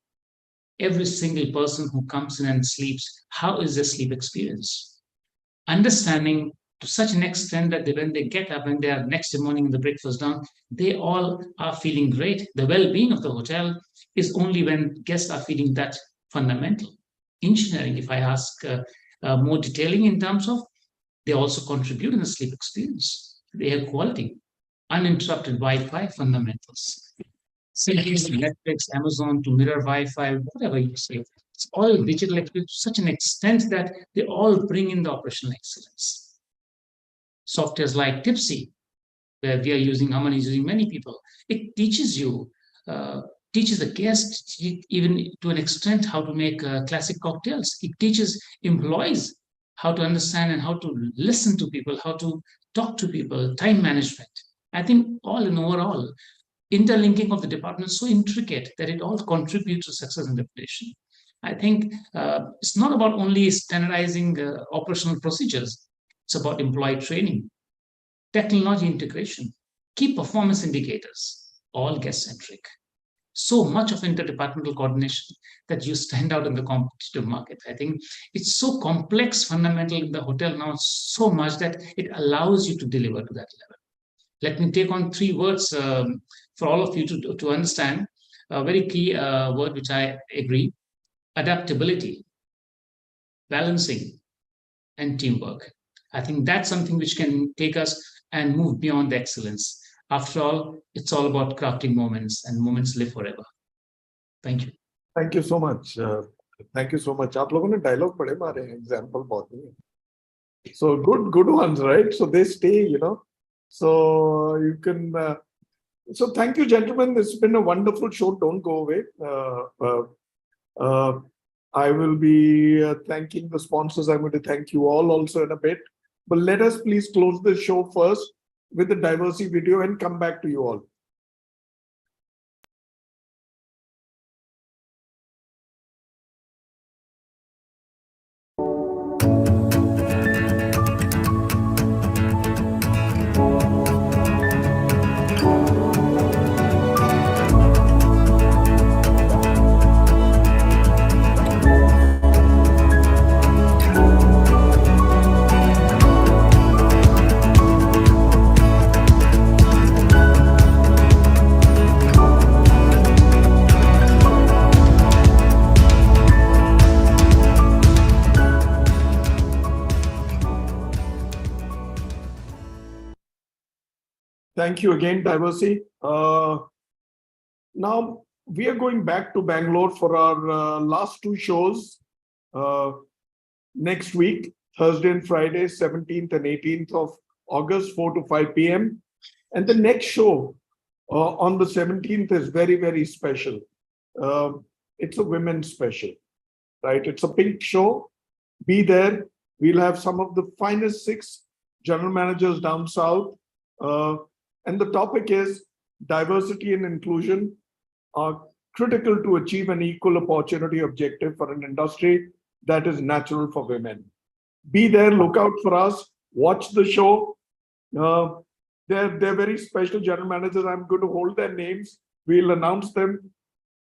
every single person who comes in and sleeps, how is their sleep experience? Understanding to such an extent that when they get up and they are next morning in the breakfast down, they all are feeling great. The well-being of the hotel is only when guests are feeling that fundamental. Engineering, if I ask more detailing in terms of, they also contribute in the sleep experience, the air quality, uninterrupted Wi-Fi fundamentals. Simply Netflix, Amazon to mirror Wi-Fi, whatever you say. It's all digital experience to such an extent that they all bring in the operational excellence. Softwares like Tipsy, where we are using, Aman is using, many people. It teaches you, teaches the guests even to an extent how to make classic cocktails. It teaches employees how to understand and how to listen to people, how to talk to people, time management. I think all in overall, interlinking of the department is so intricate that it all contributes to success and reputation. I think it's not about only standardizing operational procedures. It's about employee training, technology integration, key performance indicators, all guest-centric. So much of interdepartmental coordination that you stand out in the competitive market. I think it's so complex, fundamental in the hotel now, so much that it allows you to deliver to that level. Let me take on 3 words for all of you to understand. A very key word which I agree: adaptability, balancing, and teamwork. I think that's something which can take us and move beyond excellence. After all, it's all about crafting moments, and moments live forever. Thank you. Thank you so much. Thank you so much. आप लोगों ने dialogue पढ़े मारे example बहुत ही. So good ones, right? So they stay, you know. So you can. So thank you, gentlemen. It's been a wonderful show. Don't go away. I will be thanking the sponsors. I'm going to thank you all also in a bit. But let us please close the show first with the Diversey video and come back to you all. Thank you again, Diversey. Now we are going back to Bangalore for our last two shows next week, Thursday and Friday, 17th and 18th of August, 4 to 5 p.m. And the next show on the 17th is very, very special. It's a women's special, right? It's a pink show. Be there. We'll have some of the finest 6 general managers down south. And the topic is diversity and inclusion are critical to achieve an equal opportunity objective for an industry that is natural for women. Be there, look out for us, watch the show. They're very special general managers. I'm going to hold their names. We'll announce them.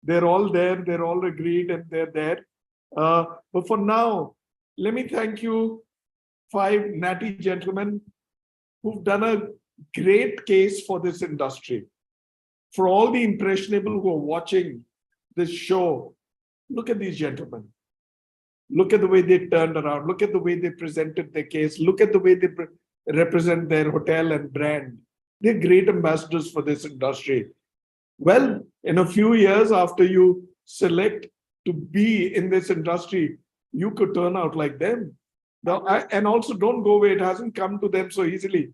They're all there. They're all agreed and they're there. But for now, let me thank you 5 natty gentlemen who've done a great case for this industry. For all the impressionable who are watching this show, look at these gentlemen. Look at the way they turned around. Look at the way they presented their case. Look at the way they represent their hotel and brand. They're great ambassadors for this industry. Well, in a few years after you select to be in this industry, you could turn out like them. Now, and also don't go away. It hasn't come to them so easily.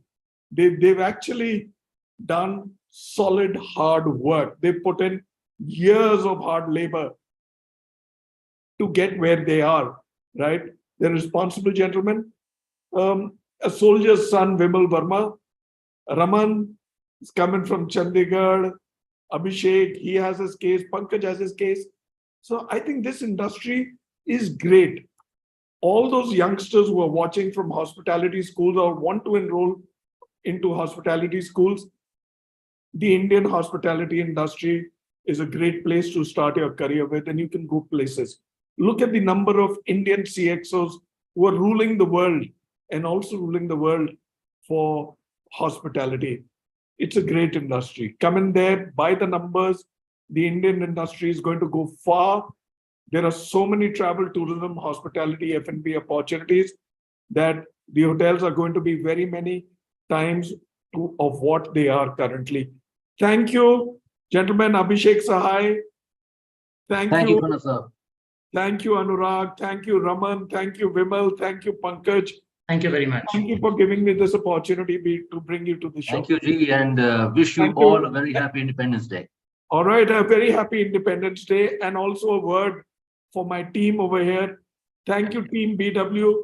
They've actually done solid hard work. They put in years of hard labor to get where they are, right? They're responsible gentlemen. A soldier's son, Vimal Verma. Raman is coming from Chandigarh. Abhishek, he has his case. Pankaj has his case. So I think this industry is great. All those youngsters who are watching from hospitality schools or want to enroll into hospitality schools, the Indian hospitality industry is a great place to start your career with, and you can go places. Look at the number of Indian CXOs who are ruling the world and also ruling the world for hospitality. It's a great industry. Come in there, buy the numbers. The Indian industry is going to go far. There are so many travel, tourism, hospitality, F&B opportunities that the hotels are going to be very many times of what they are currently. Thank you, gentlemen. Abhishek Sahai. Thank you. Khana sir. Thank you, Anurag. Thank you, Raman. Thank you, Vimal. Thank you, Pankaj. Thank you very much. Thank you for giving me this opportunity to bring you to the show. Thank you, G, and wish you Thank you. all a very happy Independence Day. All right, a very happy Independence Day, and also a word for my team over here. Thank you, Team BW.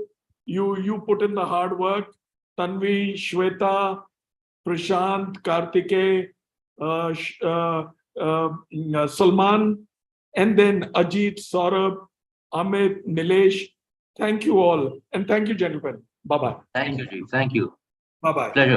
You put in the hard work. Tanvi, Shweta, Prashant, Kartike, Salman, and then Ajit, Saurabh, Amit, Nilesh. Thank you all, and thank you, gentlemen. Bye-bye. Thank you, G. Thank you. Bye-bye. Pleasure.